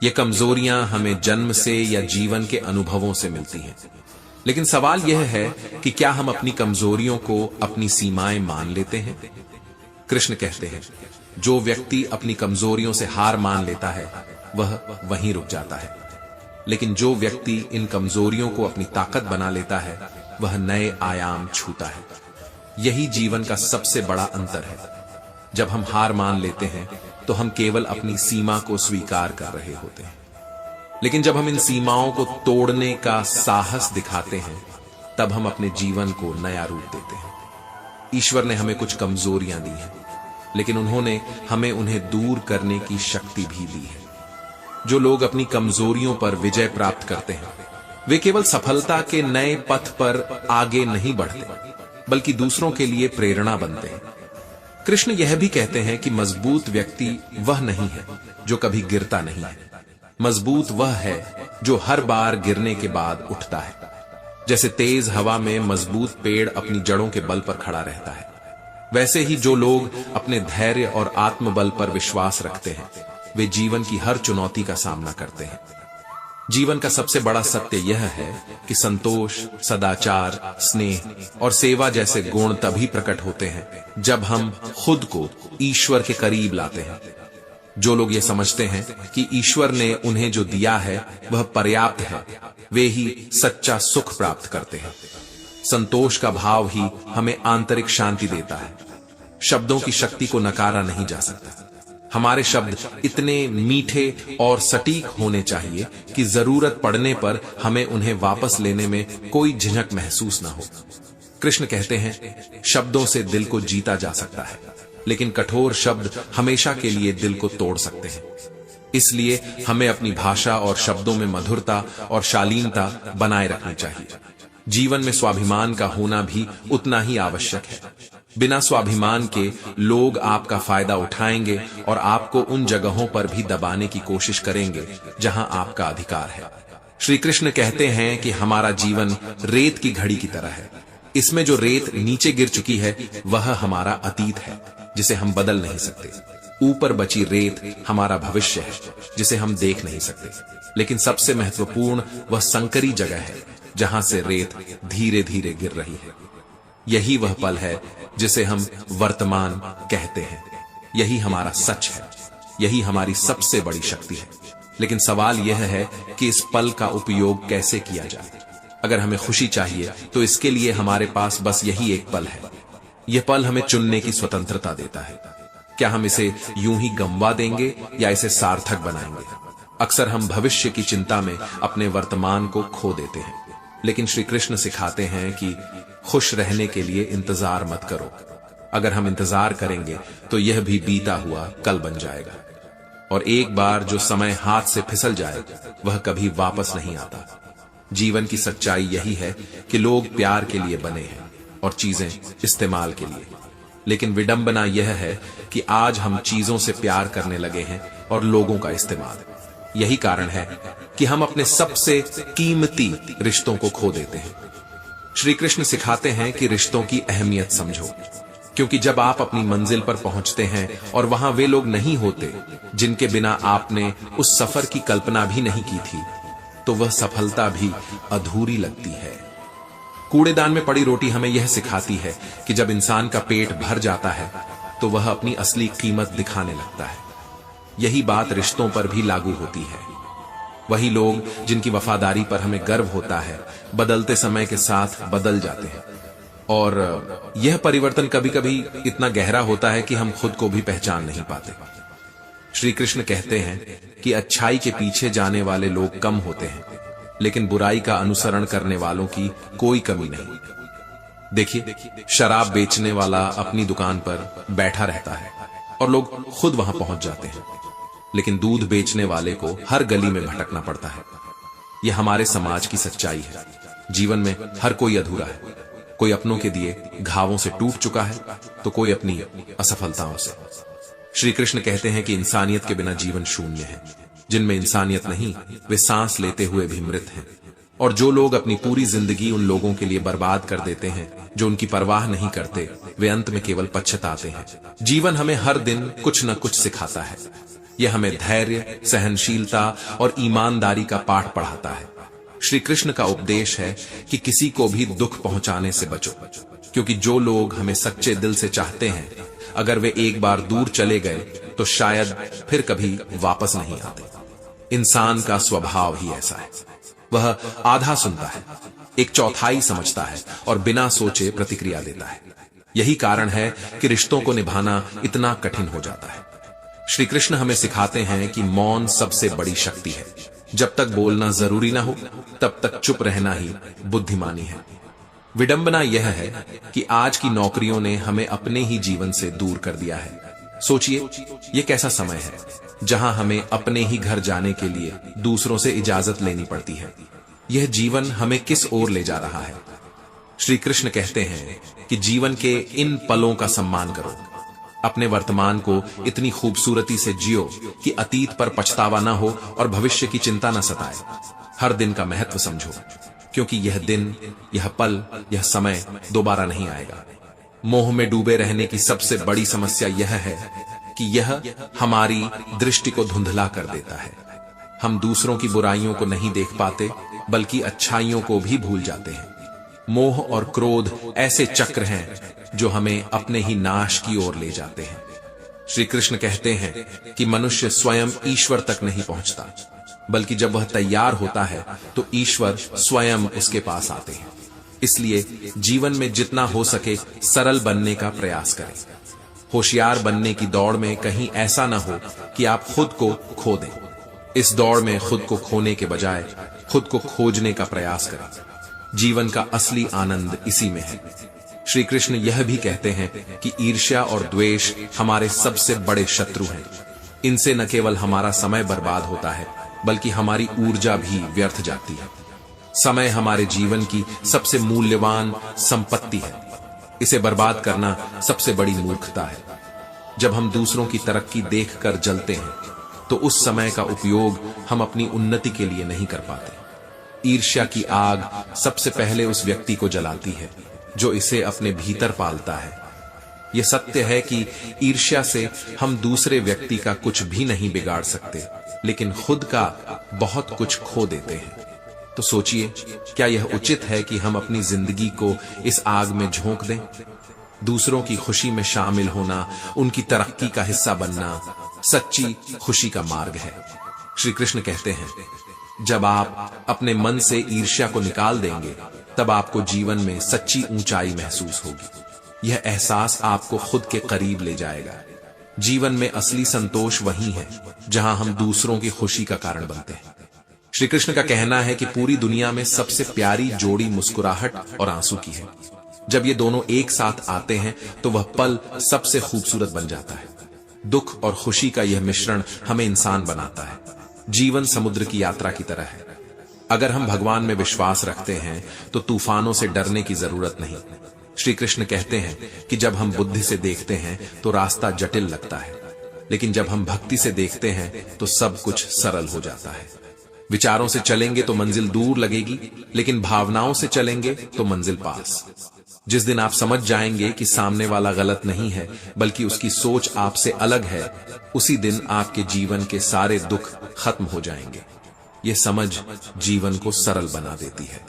ये कमजोरियां हमें जन्म से या जीवन के अनुभवों से मिलती हैं, लेकिन सवाल यह है कि क्या हम अपनी कमजोरियों को अपनी सीमाएं मान लेते हैं। कृष्ण कहते हैं, जो व्यक्ति अपनी कमजोरियों से हार मान लेता है वह वहीं रुक जाता है, लेकिन जो व्यक्ति इन कमजोरियों को अपनी ताकत बना लेता है वह नए आयाम छूता है। यही जीवन का सबसे बड़ा अंतर है। जब हम हार मान लेते हैं तो हम केवल अपनी सीमा को स्वीकार कर रहे होते हैं, लेकिन जब हम इन सीमाओं को तोड़ने का साहस दिखाते हैं तब हम अपने जीवन को नया रूप देते हैं। ईश्वर ने हमें कुछ कमजोरियां दी हैं, लेकिन उन्होंने हमें उन्हें दूर करने की शक्ति भी दी है। जो लोग अपनी कमजोरियों पर विजय प्राप्त करते हैं वे केवल सफलता के नए पथ पर आगे नहीं बढ़ते, बल्कि दूसरों के लिए प्रेरणा बनते हैं। कृष्ण यह भी कहते हैं कि मजबूत व्यक्ति वह नहीं है जो कभी गिरता नहीं है। मजबूत वह है जो हर बार गिरने के बाद उठता है। जैसे तेज हवा में मजबूत पेड़ अपनी जड़ों के बल पर खड़ा रहता है, वैसे ही जो लोग अपने धैर्य और आत्मबल पर विश्वास रखते हैं वे जीवन की हर चुनौती का सामना करते हैं। जीवन का सबसे बड़ा सत्य यह है कि संतोष, सदाचार, स्नेह और सेवा जैसे गुण तभी प्रकट होते हैं जब हम खुद को ईश्वर के करीब लाते हैं। जो लोग ये समझते हैं कि ईश्वर ने उन्हें जो दिया है वह पर्याप्त है, वे ही सच्चा सुख प्राप्त करते हैं। संतोष का भाव ही हमें आंतरिक शांति देता है। शब्दों की शक्ति को नकारा नहीं जा सकता। हमारे शब्द इतने मीठे और सटीक होने चाहिए कि जरूरत पड़ने पर हमें उन्हें वापस लेने में कोई झिझक महसूस न हो। कृष्ण कहते हैं, शब्दों से दिल को जीता जा सकता है, लेकिन कठोर शब्द हमेशा के लिए दिल को तोड़ सकते हैं। इसलिए हमें अपनी भाषा और शब्दों में मधुरता और शालीनता बनाए रखनी चाहिए। जीवन में स्वाभिमान का होना भी उतना ही आवश्यक है। बिना स्वाभिमान के लोग आपका फायदा उठाएंगे और आपको उन जगहों पर भी दबाने की कोशिश करेंगे जहां आपका अधिकार है। श्री कृष्ण कहते हैं कि हमारा जीवन रेत की घड़ी की तरह है। इसमें जो रेत नीचे गिर चुकी है वह हमारा अतीत है जिसे हम बदल नहीं सकते। ऊपर बची रेत हमारा भविष्य है जिसे हम देख नहीं सकते। लेकिन सबसे महत्वपूर्ण वह संकरी जगह है जहां से रेत धीरे धीरे गिर रही है। यही वह पल है जिसे हम वर्तमान कहते हैं। यही हमारा सच है, यही हमारी सबसे बड़ी शक्ति है। लेकिन सवाल यह है कि इस पल का उपयोग कैसे किया जाए। अगर हमें खुशी चाहिए तो इसके लिए हमारे पास बस यही एक पल है। यह पल हमें चुनने की स्वतंत्रता देता है। क्या हम इसे यूं ही गंवा देंगे या इसे सार्थक बनाएंगे? अक्सर हम भविष्य की चिंता में अपने वर्तमान को खो देते हैं। लेकिन श्री कृष्ण सिखाते हैं कि खुश रहने के लिए इंतजार मत करो। अगर हम इंतजार करेंगे तो यह भी बीता हुआ कल बन जाएगा, और एक बार जो समय हाथ से फिसल जाए वह कभी वापस नहीं आता। जीवन की सच्चाई यही है कि लोग प्यार के लिए बने हैं और चीजें इस्तेमाल के लिए। लेकिन विडंबना यह है कि आज हम चीजों से प्यार करने लगे हैं और लोगों का इस्तेमाल। यही कारण है कि हम अपने सबसे कीमती रिश्तों को खो देते हैं। श्री कृष्ण सिखाते हैं कि रिश्तों की अहमियत समझो, क्योंकि जब आप अपनी मंजिल पर पहुंचते हैं और वहां वे लोग नहीं होते जिनके बिना आपने उस सफर की कल्पना भी नहीं की थी, तो वह सफलता भी अधूरी लगती है। कूड़ेदान में पड़ी रोटी हमें यह सिखाती है कि जब इंसान का पेट भर जाता है तो वह अपनी असली कीमत दिखाने लगता है। यही बात रिश्तों पर भी लागू होती है। वही लोग जिनकी वफादारी पर हमें गर्व होता है बदलते समय के साथ बदल जाते हैं, और यह परिवर्तन कभी कभी इतना गहरा होता है कि हम खुद को भी पहचान नहीं पाते। श्री कृष्ण कहते हैं कि अच्छाई के पीछे जाने वाले लोग कम होते हैं, लेकिन बुराई का अनुसरण करने वालों की कोई कमी नहीं। देखिए, शराब बेचने वाला अपनी दुकान पर बैठा रहता है और लोग खुद वहां पहुंच जाते हैं, लेकिन दूध बेचने वाले को हर गली में भटकना पड़ता है। यह हमारे समाज की सच्चाई है। जीवन में हर कोई अधूरा है। कोई अपनों के दिए घावों से टूट चुका है तो कोई अपनी असफलताओं से। श्री कृष्ण कहते हैं कि इंसानियत के बिना जीवन शून्य है। जिनमें इंसानियत नहीं वे सांस लेते हुए भी मृत हैं। और जो लोग अपनी पूरी जिंदगी उन लोगों के लिए बर्बाद कर देते हैं जो उनकी परवाह नहीं करते, वे अंत में केवल पछताते हैं। जीवन हमें हर दिन कुछ न कुछ सिखाता है। यह हमें धैर्य, सहनशीलता और ईमानदारी का पाठ पढ़ाता है। श्री कृष्ण का उपदेश है कि किसी को भी दुख पहुंचाने से बचो, क्योंकि जो लोग हमें सच्चे दिल से चाहते हैं, अगर वे एक बार दूर चले गए तो शायद फिर कभी वापस नहीं आते। इंसान का स्वभाव ही ऐसा है। वह आधा सुनता है, एक चौथाई समझता है और बिना सोचे प्रतिक्रिया देता है। यही कारण है कि रिश्तों को निभाना इतना कठिन हो जाता है। श्री कृष्ण हमें सिखाते हैं कि मौन सबसे बड़ी शक्ति है। जब तक बोलना जरूरी ना हो तब तक चुप रहना ही बुद्धिमानी है। विडंबना यह है कि आज की नौकरियों ने हमें अपने ही जीवन से दूर कर दिया है। सोचिए, यह कैसा समय है जहां हमें अपने ही घर जाने के लिए दूसरों से इजाजत लेनी पड़ती है। यह जीवन हमें किस ओर ले जा रहा है? श्री कृष्ण कहते हैं कि जीवन के इन पलों का सम्मान करो। अपने वर्तमान को इतनी खूबसूरती से जियो कि अतीत पर पछतावा न हो और भविष्य की चिंता न सताए। हर दिन का महत्व समझो, क्योंकि यह दिन, यह पल, यह समय दोबारा नहीं आएगा। मोह में डूबे रहने की सबसे बड़ी समस्या यह है कि यह हमारी दृष्टि को धुंधला कर देता है। हम दूसरों की बुराइयों को नहीं देख पाते, बल्कि अच्छाइयों को भी भूल जाते हैं। मोह और क्रोध ऐसे चक्र हैं जो हमें अपने ही नाश की ओर ले जाते हैं। श्री कृष्ण कहते हैं कि मनुष्य स्वयं ईश्वर तक नहीं पहुंचता, बल्कि जब वह तैयार होता है तो ईश्वर स्वयं उसके पास आते हैं। इसलिए जीवन में जितना हो सके सरल बनने का प्रयास करें। होशियार बनने की दौड़ में कहीं ऐसा न हो कि आप खुद को खो दें। इस दौड़ में खुद को खोने के बजाय खुद को खोजने का प्रयास करें। जीवन का असली आनंद इसी में है। श्री कृष्ण यह भी कहते हैं कि ईर्ष्या और द्वेष हमारे सबसे बड़े शत्रु हैं। इनसे न केवल हमारा समय बर्बाद होता है, बल्कि हमारी ऊर्जा भी व्यर्थ जाती है। समय हमारे जीवन की सबसे मूल्यवान संपत्ति है। इसे बर्बाद करना सबसे बड़ी मूर्खता है। जब हम दूसरों की तरक्की देखकर जलते हैं, तो उस समय का उपयोग हम अपनी उन्नति के लिए नहीं कर पाते। ईर्ष्या की आग सबसे पहले उस व्यक्ति को जलाती है जो इसे अपने भीतर पालता है। यह सत्य है कि ईर्ष्या से हम दूसरे व्यक्ति का कुछ भी नहीं बिगाड़ सकते, लेकिन खुद का बहुत कुछ खो देते हैं। तो सोचिए, क्या यह उचित है कि हम अपनी जिंदगी को इस आग में झोंक दें? दूसरों की खुशी में शामिल होना, उनकी तरक्की का हिस्सा बनना सच्ची खुशी का मार्ग है। श्री कृष्ण कहते हैं, जब आप अपने मन से ईर्ष्या को निकाल देंगे, तब आपको जीवन में सच्ची ऊंचाई महसूस होगी। यह एहसास आपको खुद के करीब ले जाएगा। जीवन में असली संतोष वही है जहां हम दूसरों की खुशी का कारण बनते हैं। श्री कृष्ण का कहना है कि पूरी दुनिया में सबसे प्यारी जोड़ी मुस्कुराहट और आंसू की है। जब ये दोनों एक साथ आते हैं तो वह पल सबसे खूबसूरत बन जाता है। दुख और खुशी का यह मिश्रण हमें इंसान बनाता है। जीवन समुद्र की यात्रा की तरह है। अगर हम भगवान में विश्वास रखते हैं तो तूफानों से डरने की जरूरत नहीं। श्री कृष्ण कहते हैं कि जब हम बुद्धि से देखते हैं तो रास्ता जटिल लगता है, लेकिन जब हम भक्ति से देखते हैं तो सब कुछ सरल हो जाता है। विचारों से चलेंगे तो मंजिल दूर लगेगी, लेकिन भावनाओं से चलेंगे तो मंजिल पास। जिस दिन आप समझ जाएंगे कि सामने वाला गलत नहीं है बल्कि उसकी सोच आपसे अलग है, उसी दिन आपके जीवन के सारे दुख खत्म हो जाएंगे। यह समझ जीवन को सरल बना देती है।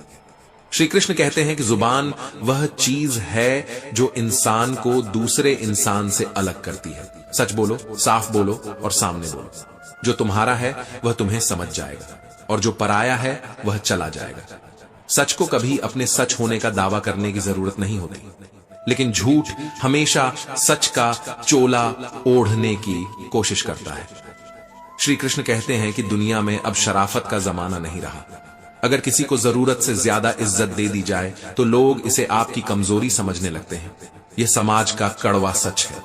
श्री कृष्ण कहते हैं कि जुबान वह चीज है जो इंसान को दूसरे इंसान से अलग करती है। सच बोलो, साफ बोलो और सामने बोलो। जो तुम्हारा है वह तुम्हें समझ जाएगा और जो पराया है वह चला जाएगा। सच को कभी अपने सच होने का दावा करने की जरूरत नहीं होती, लेकिन झूठ हमेशा सच का चोला ओढ़ने की कोशिश करता है। श्री कृष्ण कहते हैं कि दुनिया में अब शराफत का जमाना नहीं रहा। अगर किसी को जरूरत से ज्यादा इज्जत दे दी जाए तो लोग इसे आपकी कमजोरी समझने लगते हैं। यह समाज का कड़वा सच है।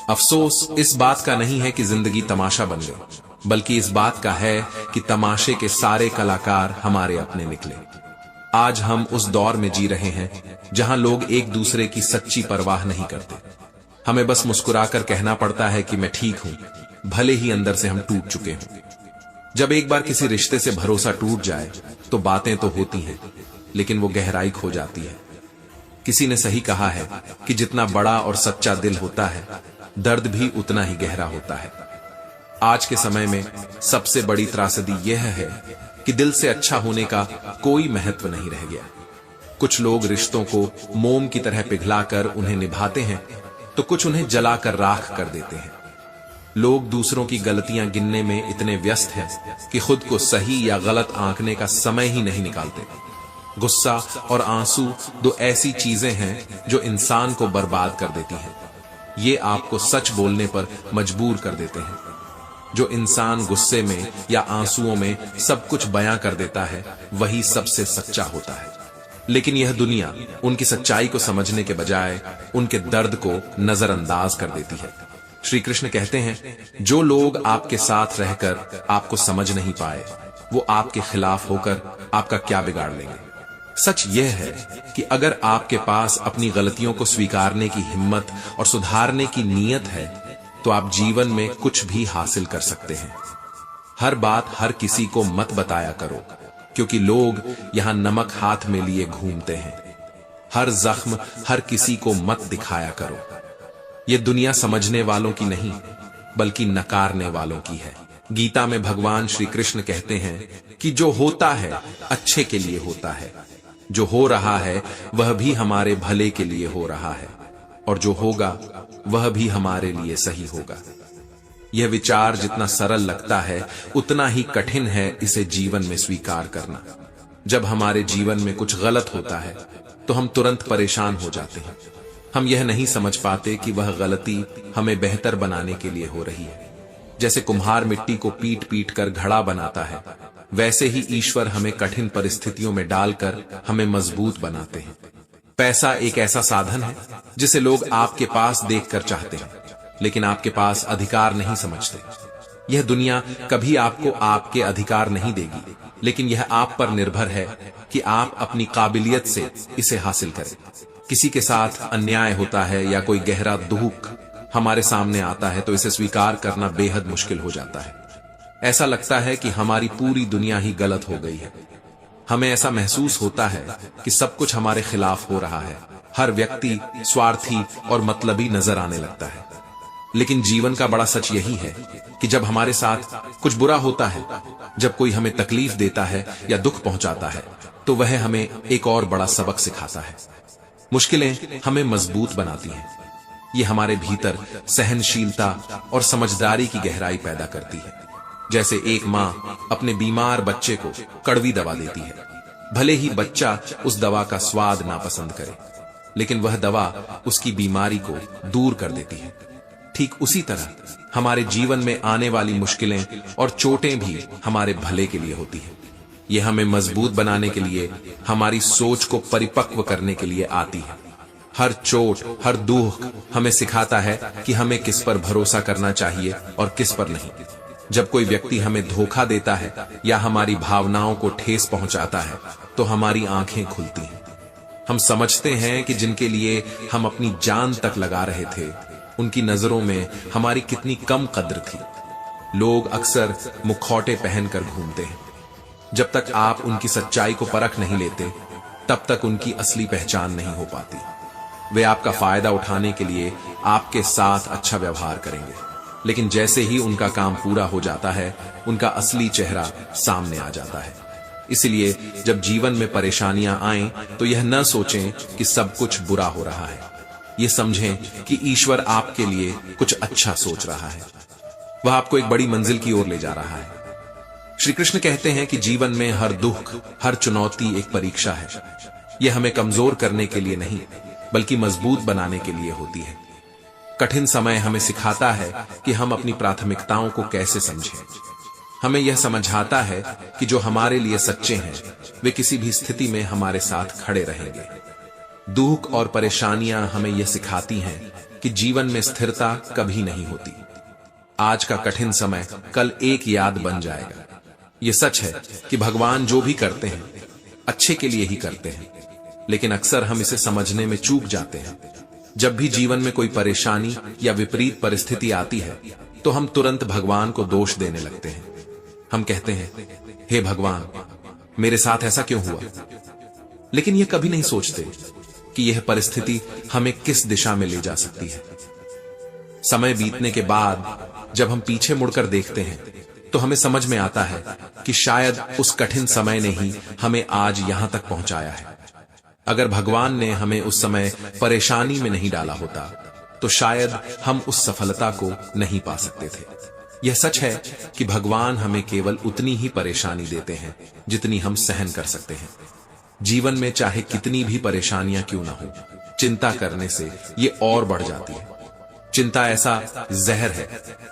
अफसोस इस बात का नहीं है कि जिंदगी तमाशा बन गई, बल्कि इस बात का है कि तमाशे के सारे कलाकार हमारे अपने निकले। आज हम उस दौर में जी रहे हैं जहां लोग एक दूसरे की सच्ची परवाह नहीं करते। हमें बस मुस्कुराकर कहना पड़ता है कि मैं ठीक हूं, भले ही अंदर से हम टूट चुके हों। जब एक बार किसी रिश्ते से भरोसा टूट जाए तो बातें तो होती हैं, लेकिन वो गहराई खो जाती है। किसी ने सही कहा है कि जितना बड़ा और सच्चा दिल होता है, दर्द भी उतना ही गहरा होता है। आज के समय में सबसे बड़ी त्रासदी यह है कि दिल से अच्छा होने का कोई महत्व नहीं रह गया। कुछ लोग रिश्तों को मोम की तरह पिघलाकर उन्हें निभाते हैं, तो कुछ उन्हें जलाकर राख कर देते हैं। लोग दूसरों की गलतियां गिनने में इतने व्यस्त हैं कि खुद को सही या गलत आंकने का समय ही नहीं निकालते। गुस्सा और आंसू दो ऐसी चीजें हैं जो इंसान को बर्बाद कर देती हैं। ये आपको सच बोलने पर मजबूर कर देते हैं। जो इंसान गुस्से में या आंसुओं में सब कुछ बयां कर देता है, वही सबसे सच्चा होता है। लेकिन यह दुनिया उनकी सच्चाई को समझने के बजाय उनके दर्द को नजरअंदाज कर देती है। श्री कृष्ण कहते हैं, जो लोग आपके साथ रहकर आपको समझ नहीं पाए, वो आपके खिलाफ होकर आपका क्या बिगाड़ लेंगे। सच यह है कि अगर आपके पास अपनी गलतियों को स्वीकारने की हिम्मत और सुधारने की नीयत है, तो आप जीवन में कुछ भी हासिल कर सकते हैं। हर बात हर किसी को मत बताया करो, क्योंकि लोग यहां नमक हाथ में लिए घूमते हैं। हर जख्म हर किसी को मत दिखाया करो। यह दुनिया समझने वालों की नहीं, बल्कि नकारने वालों की है। गीता में भगवान श्री कृष्ण कहते हैं कि जो होता है अच्छे के लिए होता है, जो हो रहा है वह भी हमारे भले के लिए हो रहा है, और जो होगा वह भी हमारे लिए सही होगा। यह विचार जितना सरल लगता है, उतना ही कठिन है इसे जीवन में स्वीकार करना। जब हमारे जीवन में कुछ गलत होता है तो हम तुरंत परेशान हो जाते हैं। हम यह नहीं समझ पाते कि वह गलती हमें बेहतर बनाने के लिए हो रही है। जैसे कुम्हार मिट्टी को पीट पीट कर घड़ा बनाता है, वैसे ही ईश्वर हमें कठिन परिस्थितियों में डालकर हमें मजबूत बनाते हैं। पैसा एक ऐसा साधन है जिसे लोग आपके पास देखकर चाहते हैं, लेकिन आपके पास अधिकार नहीं समझते। यह दुनिया कभी आपको आपके अधिकार नहीं देगी, लेकिन यह आप पर निर्भर है कि आप अपनी काबिलियत से इसे हासिल करें। किसी के साथ अन्याय होता है या कोई गहरा दुख हमारे सामने आता है तो इसे स्वीकार करना बेहद मुश्किल हो जाता है। ऐसा लगता है कि हमारी पूरी दुनिया ही गलत हो गई है। हमें ऐसा महसूस होता है कि सब कुछ हमारे खिलाफ हो रहा है। हर व्यक्ति स्वार्थी और मतलबी नजर आने लगता है। लेकिन जीवन का बड़ा सच यही है कि जब हमारे साथ कुछ बुरा होता है, जब कोई हमें तकलीफ देता है या दुख पहुंचाता है, तो वह हमें एक और बड़ा सबक सिखाता है। मुश्किलें हमें मजबूत बनाती हैं। ये हमारे भीतर सहनशीलता और समझदारी की गहराई पैदा करती है। जैसे एक माँ अपने बीमार बच्चे को कड़वी दवा देती है, भले ही बच्चा उस दवा का स्वाद नापसंद करे, लेकिन वह दवा उसकी बीमारी को दूर कर देती है। ठीक उसी तरह हमारे जीवन में आने वाली मुश्किलें और चोटें भी हमारे भले के लिए होती हैं। ये हमें मजबूत बनाने के लिए, हमारी सोच को परिपक्व करने के लिए आती है। हर चोट, हर दुख हमें सिखाता है कि हमें किस पर भरोसा करना चाहिए और किस पर नहीं। जब कोई व्यक्ति हमें धोखा देता है या हमारी भावनाओं को ठेस पहुंचाता है तो हमारी आंखें खुलती हैं। हम समझते हैं कि जिनके लिए हम अपनी जान तक लगा रहे थे, उनकी नजरों में हमारी कितनी कम कद्र थी। लोग अक्सर मुखौटे पहनकर घूमते हैं। जब तक आप उनकी सच्चाई को परख नहीं लेते, तब तक उनकी असली पहचान नहीं हो पाती। वे आपका फायदा उठाने के लिए आपके साथ अच्छा व्यवहार करेंगे, लेकिन जैसे ही उनका काम पूरा हो जाता है, उनका असली चेहरा सामने आ जाता है। इसलिए जब जीवन में परेशानियां आएं, तो यह न सोचें कि सब कुछ बुरा हो रहा है। ये समझें कि ईश्वर आपके लिए कुछ अच्छा सोच रहा है। वह आपको एक बड़ी मंजिल की ओर ले जा रहा है। श्री कृष्ण कहते हैं कि जीवन में हर दुख, हर चुनौती एक परीक्षा है। यह हमें कमजोर करने के लिए नहीं, बल्कि मजबूत बनाने के लिए होती है। कठिन समय हमें सिखाता है कि हम अपनी प्राथमिकताओं को कैसे समझें। हमें यह समझाता है कि जो हमारे लिए सच्चे हैं, वे किसी भी स्थिति में हमारे साथ खड़े रहेंगे। दुख और परेशानियां हमें यह सिखाती हैं कि जीवन में स्थिरता कभी नहीं होती। आज का कठिन समय कल एक याद बन जाएगा। यह सच है कि भगवान जो भी करते हैं, अच्छे के लिए ही करते हैं, लेकिन अक्सर हम इसे समझने में चूक जाते हैं। जब भी जीवन में कोई परेशानी या विपरीत परिस्थिति आती है, तो हम तुरंत भगवान को दोष देने लगते हैं। हम कहते हैं, हे भगवान, मेरे साथ ऐसा क्यों हुआ? लेकिन यह कभी नहीं सोचते कि यह परिस्थिति हमें किस दिशा में ले जा सकती है। समय बीतने के बाद जब हम पीछे मुड़कर देखते हैं, तो हमें समझ में आता है कि शायद उस कठिन समय ने ही हमें आज यहां तक पहुंचाया है। अगर भगवान ने हमें उस समय परेशानी में नहीं डाला होता, तो शायद हम उस सफलता को नहीं पा सकते थे। यह सच है कि भगवान हमें केवल उतनी ही परेशानी देते हैं जितनी हम सहन कर सकते हैं। जीवन में चाहे कितनी भी परेशानियां क्यों ना हो, चिंता करने से ये और बढ़ जाती है। चिंता ऐसा जहर है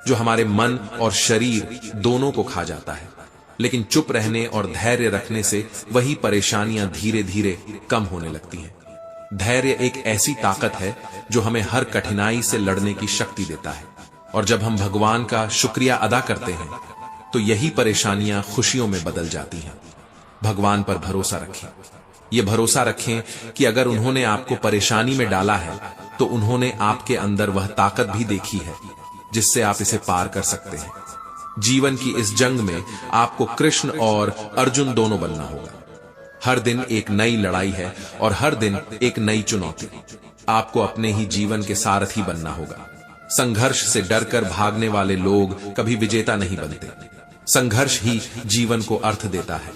जो हमारे मन और शरीर दोनों को खा जाता है, लेकिन चुप रहने और धैर्य रखने से वही परेशानियां धीरे धीरे कम होने लगती हैं। धैर्य एक ऐसी ताकत है जो हमें हर कठिनाई से लड़ने की शक्ति देता है, और जब हम भगवान का शुक्रिया अदा करते हैं, तो यही परेशानियां खुशियों में बदल जाती हैं। भगवान पर भरोसा रखें। ये भरोसा रखें कि अगर उन्होंने आपको परेशानी में डाला है, तो उन्होंने आपके अंदर वह ताकत भी देखी है जिससे आप इसे पार कर सकते हैं। जीवन की इस जंग में आपको कृष्ण और अर्जुन दोनों बनना होगा। हर दिन एक नई लड़ाई है और हर दिन एक नई चुनौती। आपको अपने ही जीवन के सारथी बनना होगा। संघर्ष से डरकर भागने वाले लोग कभी विजेता नहीं बनते। संघर्ष ही जीवन को अर्थ देता है।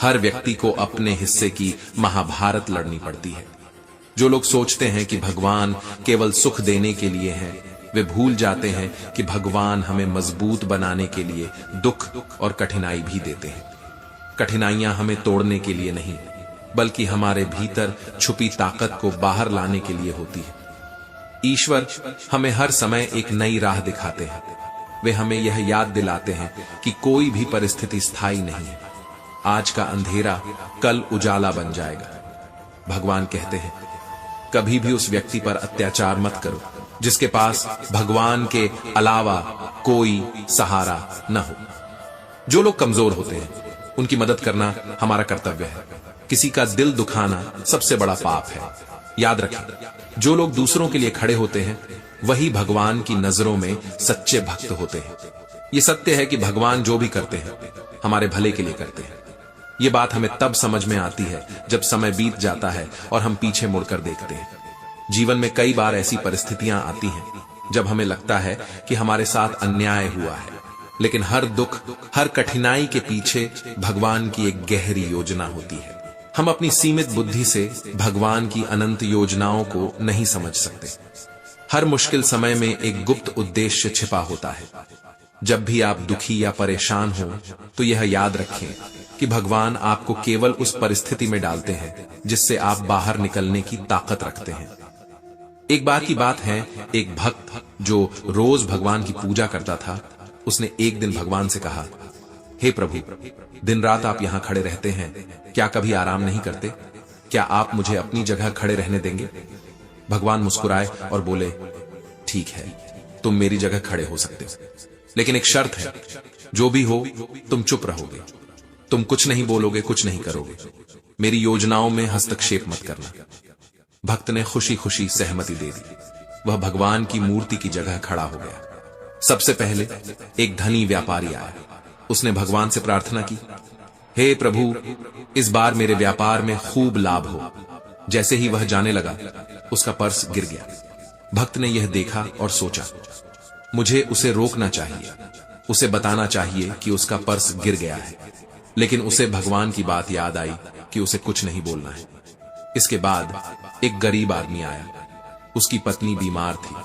हर व्यक्ति को अपने हिस्से की महाभारत लड़नी पड़ती है। जो लोग सोचते हैं कि भगवान केवल सुख देने के लिए हैं, वे भूल जाते हैं कि भगवान हमें मजबूत बनाने के लिए दुख और कठिनाई भी देते हैं। कठिनाइयां हमें तोड़ने के लिए नहीं, बल्कि हमारे भीतर छुपी ताकत को बाहर लाने के लिए होती है। ईश्वर हमें हर समय एक नई राह दिखाते हैं। वे हमें यह याद दिलाते हैं कि कोई भी परिस्थिति स्थायी नहीं है। आज का अंधेरा कल उजाला बन जाएगा। भगवान कहते हैं, कभी भी उस व्यक्ति पर अत्याचार मत करो जिसके पास भगवान के अलावा कोई सहारा न हो। जो लोग कमजोर होते हैं, उनकी मदद करना हमारा कर्तव्य है। किसी का दिल दुखाना सबसे बड़ा पाप है। याद रखें, जो लोग दूसरों के लिए खड़े होते हैं, वही भगवान की नजरों में सच्चे भक्त होते हैं। ये सत्य है कि भगवान जो भी करते हैं, हमारे भले के लिए करते हैं। ये बात हमें तब समझ में आती है जब समय बीत जाता है और हम पीछे मुड़कर देखते हैं। जीवन में कई बार ऐसी परिस्थितियां आती हैं जब हमें लगता है कि हमारे साथ अन्याय हुआ है, लेकिन हर दुख, हर कठिनाई के पीछे भगवान की एक गहरी योजना होती है। हम अपनी सीमित बुद्धि से भगवान की अनंत योजनाओं को नहीं समझ सकते। हर मुश्किल समय में एक गुप्त उद्देश्य छिपा होता है। जब भी आप दुखी या परेशान हो, तो यह याद रखें कि भगवान आपको केवल उस परिस्थिति में डालते हैं जिससे आप बाहर निकलने की ताकत रखते हैं। एक बार की बात है, एक भक्त जो रोज भगवान की पूजा करता था, उसने एक दिन भगवान से कहा, हे प्रभु, दिन रात आप यहां खड़े रहते हैं, क्या कभी आराम नहीं करते? क्या आप मुझे अपनी जगह खड़े रहने देंगे? भगवान मुस्कुराए और बोले, ठीक है, तुम मेरी जगह खड़े हो सकते हो, लेकिन एक शर्त है, जो भी हो तुम चुप रहोगे, तुम कुछ नहीं बोलोगे, कुछ नहीं करोगे, मेरी योजनाओं में हस्तक्षेप मत करना। भक्त ने खुशी खुशी सहमति दे दी। वह भगवान की मूर्ति की जगह खड़ा हो गया। सबसे पहले एक धनी व्यापारी आया। उसने भगवान से प्रार्थना की, हे प्रभु, इस बार मेरे व्यापार में खूब लाभ हो। जैसे ही वह जाने लगा, उसका पर्स गिर गया। भक्त ने यह देखा और सोचा, मुझे उसे रोकना चाहिए, उसे बताना चाहिए कि उसका पर्स गिर गया है। लेकिन उसे भगवान की बात याद आई कि उसे कुछ नहीं बोलना है। इसके बाद एक गरीब आदमी आया। उसकी पत्नी बीमार थी।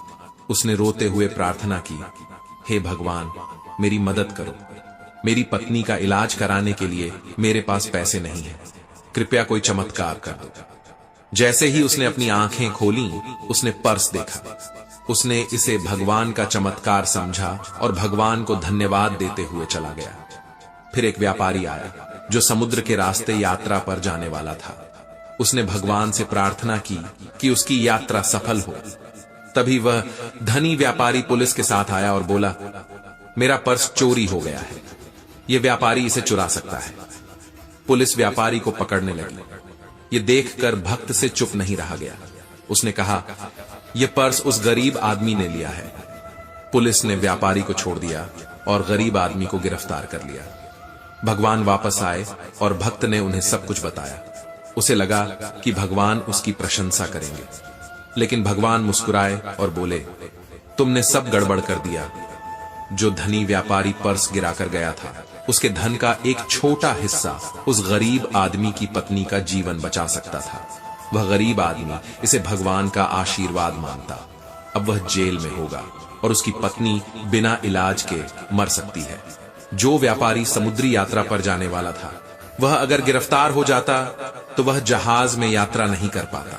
उसने रोते हुए प्रार्थना की, हे भगवान, मेरी मदद करो। मेरी पत्नी का इलाज कराने के लिए मेरे पास पैसे नहीं हैं। कृपया कोई चमत्कार कर दो। जैसे ही उसने अपनी आंखें खोली, उसने पर्स देखा। उसने इसे भगवान का चमत्कार समझा और भगवान को धन्यवाद देते हुए चला गया। फिर एक व्यापारी आया जो समुद्र के रास्ते यात्रा पर जाने वाला था। उसने भगवान से प्रार्थना की कि उसकी यात्रा सफल हो। तभी वह धनी व्यापारी पुलिस के साथ आया और बोला, मेरा पर्स चोरी हो गया है, यह व्यापारी इसे चुरा सकता है। पुलिस व्यापारी को पकड़ने लगी। यह देखकर भक्त से चुप नहीं रहा गया। उसने कहा, यह पर्स उस गरीब आदमी ने लिया है। पुलिस ने व्यापारी को छोड़ दिया और गरीब आदमी को गिरफ्तार कर लिया। भगवान वापस आए और भक्त ने उन्हें सब कुछ बताया। उसे लगा कि भगवान उसकी प्रशंसा करेंगे, लेकिन भगवान मुस्कुराए और बोले, तुमने सब गड़बड़ कर दिया। जो धनी व्यापारी पर्स गिराकर गया था, उसके धन का एक छोटा हिस्सा उस गरीब आदमी की पत्नी का जीवन बचा सकता था। वह गरीब आदमी इसे भगवान का आशीर्वाद मानता। अब वह जेल में होगा और उसकी पत्नी बिना इलाज के मर सकती है। जो व्यापारी समुद्री यात्रा पर जाने वाला था, वह अगर गिरफ्तार हो जाता तो वह जहाज में यात्रा नहीं कर पाता,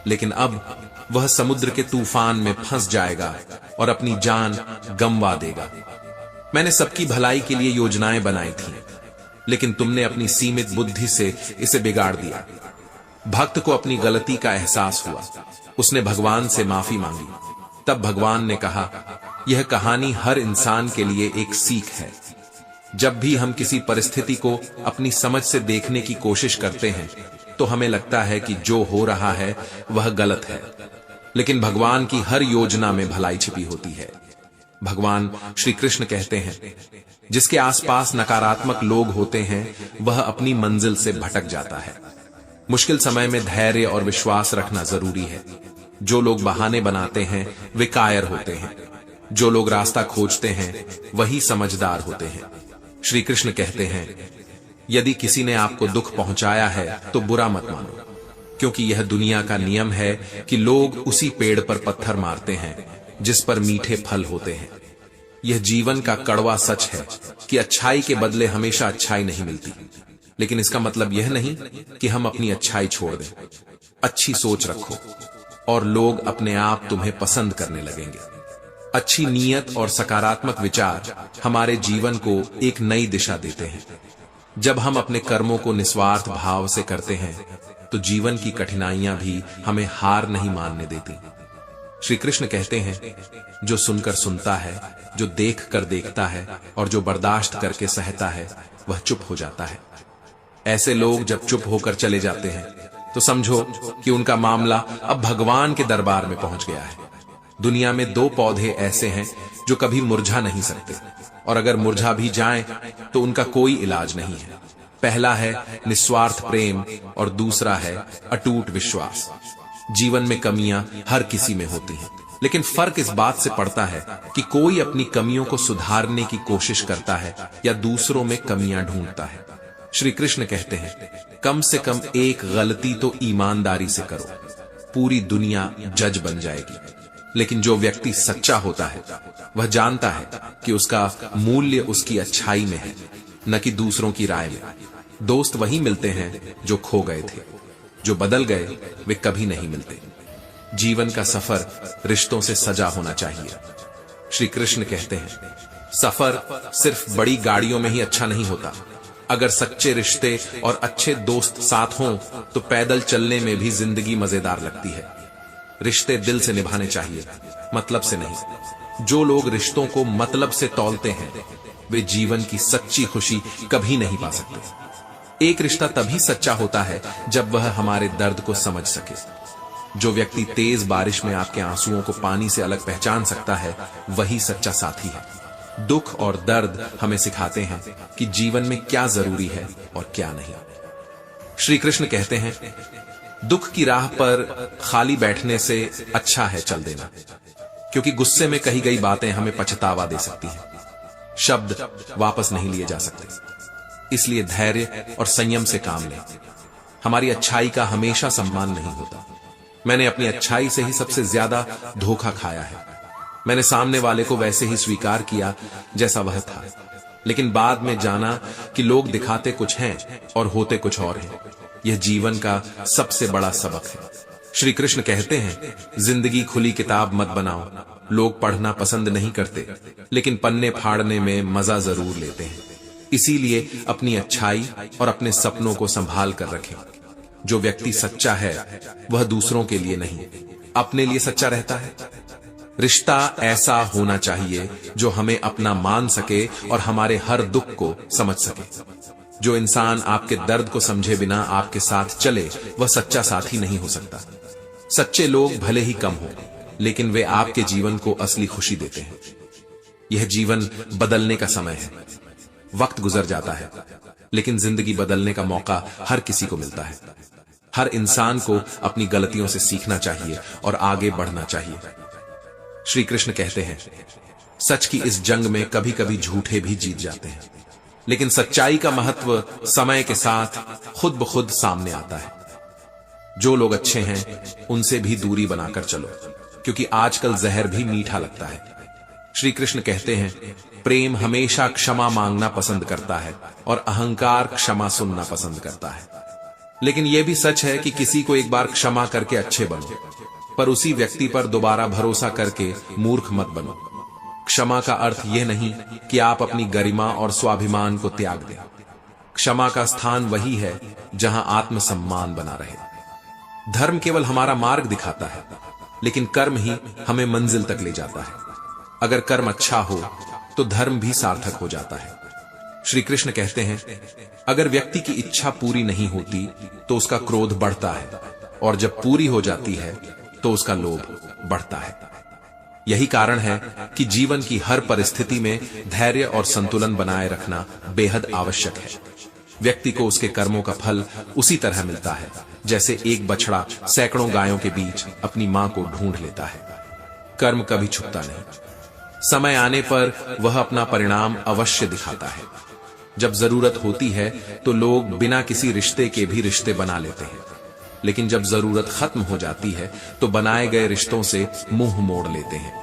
लेकिन अब वह समुद्र के तूफान में फंस जाएगा और अपनी जान गंवा देगा। मैंने सबकी भलाई के लिए योजनाएं बनाई थी, लेकिन तुमने अपनी सीमित बुद्धि से इसे बिगाड़ दिया। भक्त को अपनी गलती का एहसास हुआ। उसने भगवान से माफी मांगी। तब भगवान ने कहा, यह कहानी हर इंसान के लिए एक सीख है। जब भी हम किसी परिस्थिति को अपनी समझ से देखने की कोशिश करते हैं, तो हमें लगता है कि जो हो रहा है वह गलत है, लेकिन भगवान की हर योजना में भलाई छिपी होती है। भगवान श्री कृष्ण कहते हैं, जिसके आसपास नकारात्मक लोग होते हैं, वह अपनी मंजिल से भटक जाता है। मुश्किल समय में धैर्य और विश्वास रखना जरूरी है। जो लोग बहाने बनाते हैं, वे कायर होते हैं। जो लोग रास्ता खोजते हैं, वही समझदार होते हैं। श्री कृष्ण कहते हैं, यदि किसी ने आपको दुख पहुंचाया है तो बुरा मत मानो, क्योंकि यह दुनिया का नियम है कि लोग उसी पेड़ पर पत्थर मारते हैं जिस पर मीठे फल होते हैं। यह जीवन का कड़वा सच है कि अच्छाई के बदले हमेशा अच्छाई नहीं मिलती, लेकिन इसका मतलब यह नहीं कि हम अपनी अच्छाई छोड़ दें। अच्छी सोच रखो और लोग अपने आप तुम्हें पसंद करने लगेंगे। अच्छी नीयत और सकारात्मक विचार हमारे जीवन को एक नई दिशा देते हैं। जब हम अपने कर्मों को निस्वार्थ भाव से करते हैं, तो जीवन की कठिनाइयां भी हमें हार नहीं मानने देती। श्री कृष्ण कहते हैं, जो सुनकर सुनता है, जो देख कर देखता है और जो बर्दाश्त करके सहता है, वह चुप हो जाता है। ऐसे लोग जब चुप होकर चले जाते हैं, तो समझो कि उनका मामला अब भगवान के दरबार में पहुंच गया है। दुनिया में दो पौधे ऐसे हैं जो कभी मुरझा नहीं सकते, और अगर मुरझा भी जाएं तो उनका कोई इलाज नहीं है। पहला है निस्वार्थ प्रेम और दूसरा है अटूट विश्वास। जीवन में कमियां हर किसी में होती हैं, लेकिन फर्क इस बात से पड़ता है कि कोई अपनी कमियों को सुधारने की कोशिश करता है या दूसरों में कमियां ढूंढता है। श्री कृष्ण कहते हैं, कम से कम एक गलती तो ईमानदारी से करो, पूरी दुनिया जज बन जाएगी। लेकिन जो व्यक्ति सच्चा होता है, वह जानता है कि उसका मूल्य उसकी अच्छाई में है, न कि दूसरों की राय में। दोस्त वही मिलते हैं जो खो गए थे, जो बदल गए वे कभी नहीं मिलते। जीवन का सफर रिश्तों से सजा होना चाहिए। श्री कृष्ण कहते हैं, सफर सिर्फ बड़ी गाड़ियों में ही अच्छा नहीं होता। अगर सच्चे रिश्ते और अच्छे दोस्त साथ हों तो पैदल चलने में भी जिंदगी मजेदार लगती है। रिश्ते दिल से निभाने चाहिए, मतलब से नहीं। जो लोग रिश्तों को मतलब से तौलते हैं वे जीवन की सच्ची खुशी कभी नहीं पा सकते। एक रिश्ता तभी सच्चा होता है जब वह हमारे दर्द को समझ सके। जो व्यक्ति तेज बारिश में आपके आंसुओं को पानी से अलग पहचान सकता है वही सच्चा साथी है। दुख और दर्द हमें सिखाते हैं कि जीवन में क्या जरूरी है और क्या नहीं। श्री कृष्ण कहते हैं, दुख की राह पर खाली बैठने से अच्छा है चल देना, क्योंकि गुस्से में कही गई बातें हमें पछतावा दे सकती हैं। शब्द वापस नहीं लिए जा सकते, इसलिए धैर्य और संयम से काम लें। हमारी अच्छाई का हमेशा सम्मान नहीं होता। मैंने अपनी अच्छाई से ही सबसे ज्यादा धोखा खाया है। मैंने सामने वाले को वैसे ही स्वीकार किया जैसा वह था, लेकिन बाद में जाना कि लोग दिखाते कुछ हैं और होते कुछ और हैं। यह जीवन का सबसे बड़ा सबक है। श्री कृष्ण कहते हैं, जिंदगी खुली किताब मत बनाओ। लोग पढ़ना पसंद नहीं करते, लेकिन पन्ने फाड़ने में मजा जरूर लेते हैं। इसीलिए अपनी अच्छाई और अपने सपनों को संभाल कर रखें। जो व्यक्ति सच्चा है वह दूसरों के लिए नहीं, अपने लिए सच्चा रहता है। रिश्ता ऐसा होना चाहिए जो हमें अपना मान सके और हमारे हर दुख को समझ सके। जो इंसान आपके दर्द को समझे बिना आपके साथ चले वह सच्चा साथी नहीं हो सकता। सच्चे लोग भले ही कम हो, लेकिन वे आपके जीवन को असली खुशी देते हैं। यह जीवन बदलने का समय है। वक्त गुजर जाता है, लेकिन जिंदगी बदलने का मौका हर किसी को मिलता है। हर इंसान को अपनी गलतियों से सीखना चाहिए और आगे बढ़ना चाहिए। श्री कृष्ण कहते हैं, सच की इस जंग में कभी कभी झूठे भी जीत जाते हैं, लेकिन सच्चाई का महत्व समय के साथ खुद ब खुद सामने आता है। जो लोग अच्छे हैं उनसे भी दूरी बनाकर चलो, क्योंकि आजकल जहर भी मीठा लगता है। श्री कृष्ण कहते हैं, प्रेम हमेशा क्षमा मांगना पसंद करता है और अहंकार क्षमा सुनना पसंद करता है। लेकिन यह भी सच है कि किसी को एक बार क्षमा करके अच्छे बनो, पर उसी व्यक्ति पर दोबारा भरोसा करके मूर्ख मत बनो। क्षमा का अर्थ यह नहीं कि आप अपनी गरिमा और स्वाभिमान को त्याग दें। क्षमा का स्थान वही है जहां आत्मसम्मान बना रहे। धर्म केवल हमारा मार्ग दिखाता है, लेकिन कर्म ही हमें मंजिल तक ले जाता है। अगर कर्म अच्छा हो तो धर्म भी सार्थक हो जाता है। श्री कृष्ण कहते हैं, अगर व्यक्ति की इच्छा पूरी नहीं होती तो उसका क्रोध बढ़ता है, और जब पूरी हो जाती है तो उसका लोभ बढ़ता है। यही कारण है कि जीवन की हर परिस्थिति में धैर्य और संतुलन बनाए रखना बेहद आवश्यक है। व्यक्ति को उसके कर्मों का फल उसी तरह मिलता है जैसे एक बछड़ा सैकड़ों गायों के बीच अपनी मां को ढूंढ लेता है। कर्म कभी छुपता नहीं, समय आने पर वह अपना परिणाम अवश्य दिखाता है। जब जरूरत होती है तो लोग बिना किसी रिश्ते के भी रिश्ते बना लेते हैं, लेकिन जब जरूरत खत्म हो जाती है तो बनाए गए रिश्तों से मुंह मोड़ लेते हैं।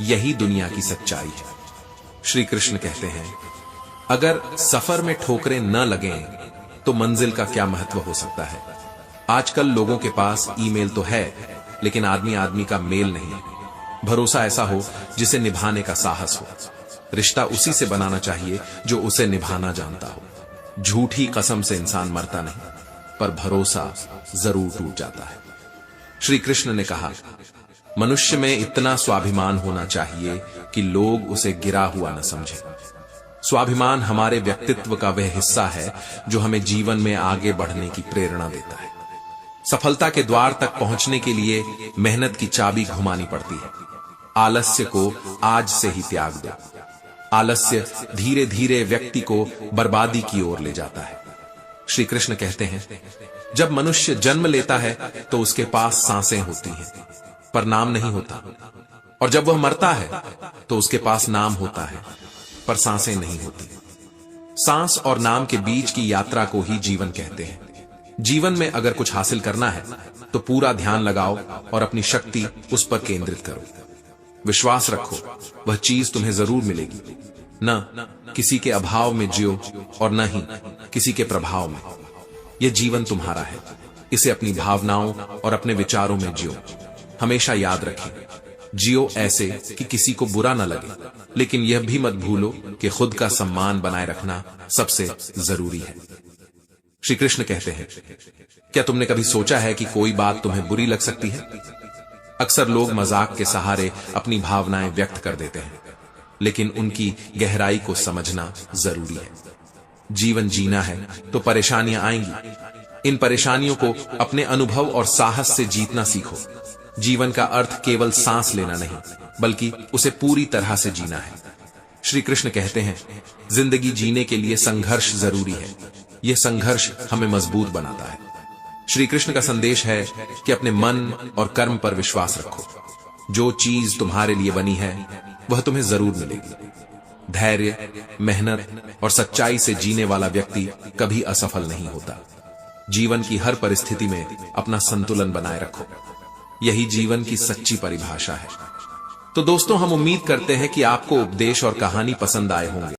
यही दुनिया की सच्चाई है। श्री कृष्ण कहते हैं, अगर सफर में ठोकरें न लगें तो मंजिल का क्या महत्व हो सकता है। आजकल लोगों के पास ईमेल तो है, लेकिन आदमी आदमी का मेल नहीं है। भरोसा ऐसा हो जिसे निभाने का साहस हो। रिश्ता उसी से बनाना चाहिए जो उसे निभाना जानता हो। झूठी कसम से इंसान मरता नहीं, पर भरोसा जरूर टूट जाता है। श्री कृष्ण ने कहा, मनुष्य में इतना स्वाभिमान होना चाहिए कि लोग उसे गिरा हुआ न समझें। स्वाभिमान हमारे व्यक्तित्व का वह हिस्सा है जो हमें जीवन में आगे बढ़ने की प्रेरणा देता है। सफलता के द्वार तक पहुंचने के लिए मेहनत की चाबी घुमानी पड़ती है। आलस्य को आज से ही त्याग दो। आलस्य धीरे धीरे व्यक्ति को बर्बादी की ओर ले जाता है। श्री कृष्ण कहते हैं, जब मनुष्य जन्म लेता है तो उसके पास सांसें होती हैं, पर नाम नहीं होता, और जब वह मरता है तो उसके पास नाम होता है, पर सांसें नहीं होती। सांस और नाम के बीच की यात्रा को ही जीवन कहते हैं। जीवन में अगर कुछ हासिल करना है तो पूरा ध्यान लगाओ और अपनी शक्ति उस पर केंद्रित करो। विश्वास रखो, वह चीज तुम्हें जरूर मिलेगी। न किसी के अभाव में जियो और न ही किसी के प्रभाव में। यह जीवन तुम्हारा है, इसे अपनी भावनाओं और अपने विचारों में जियो। हमेशा याद रखें, जियो ऐसे कि किसी को बुरा न लगे, लेकिन यह भी मत भूलो कि खुद का सम्मान बनाए रखना सबसे जरूरी है। श्री कृष्ण कहते हैं, क्या तुमने कभी सोचा है कि कोई बात तुम्हें बुरी लग सकती है? अक्सर लोग मजाक के सहारे अपनी भावनाएं व्यक्त कर देते हैं, लेकिन उनकी गहराई को समझना जरूरी है। जीवन जीना है तो परेशानियां आएंगी। इन परेशानियों को अपने अनुभव और साहस से जीतना सीखो। जीवन का अर्थ केवल सांस लेना नहीं, बल्कि उसे पूरी तरह से जीना है। श्री कृष्ण कहते हैं, जिंदगी जीने के लिए संघर्ष जरूरी है। यह संघर्ष हमें मजबूत बनाता है। श्री कृष्ण का संदेश है कि अपने मन और कर्म पर विश्वास रखो। जो चीज तुम्हारे लिए बनी है वह तुम्हें जरूर मिलेगी। धैर्य, मेहनत और सच्चाई से जीने वाला व्यक्ति कभी असफल नहीं होता। जीवन की हर परिस्थिति में अपना संतुलन बनाए रखो। यही जीवन की सच्ची परिभाषा है। तो दोस्तों, हम उम्मीद करते हैं कि आपको उपदेश और कहानी पसंद आए होंगे।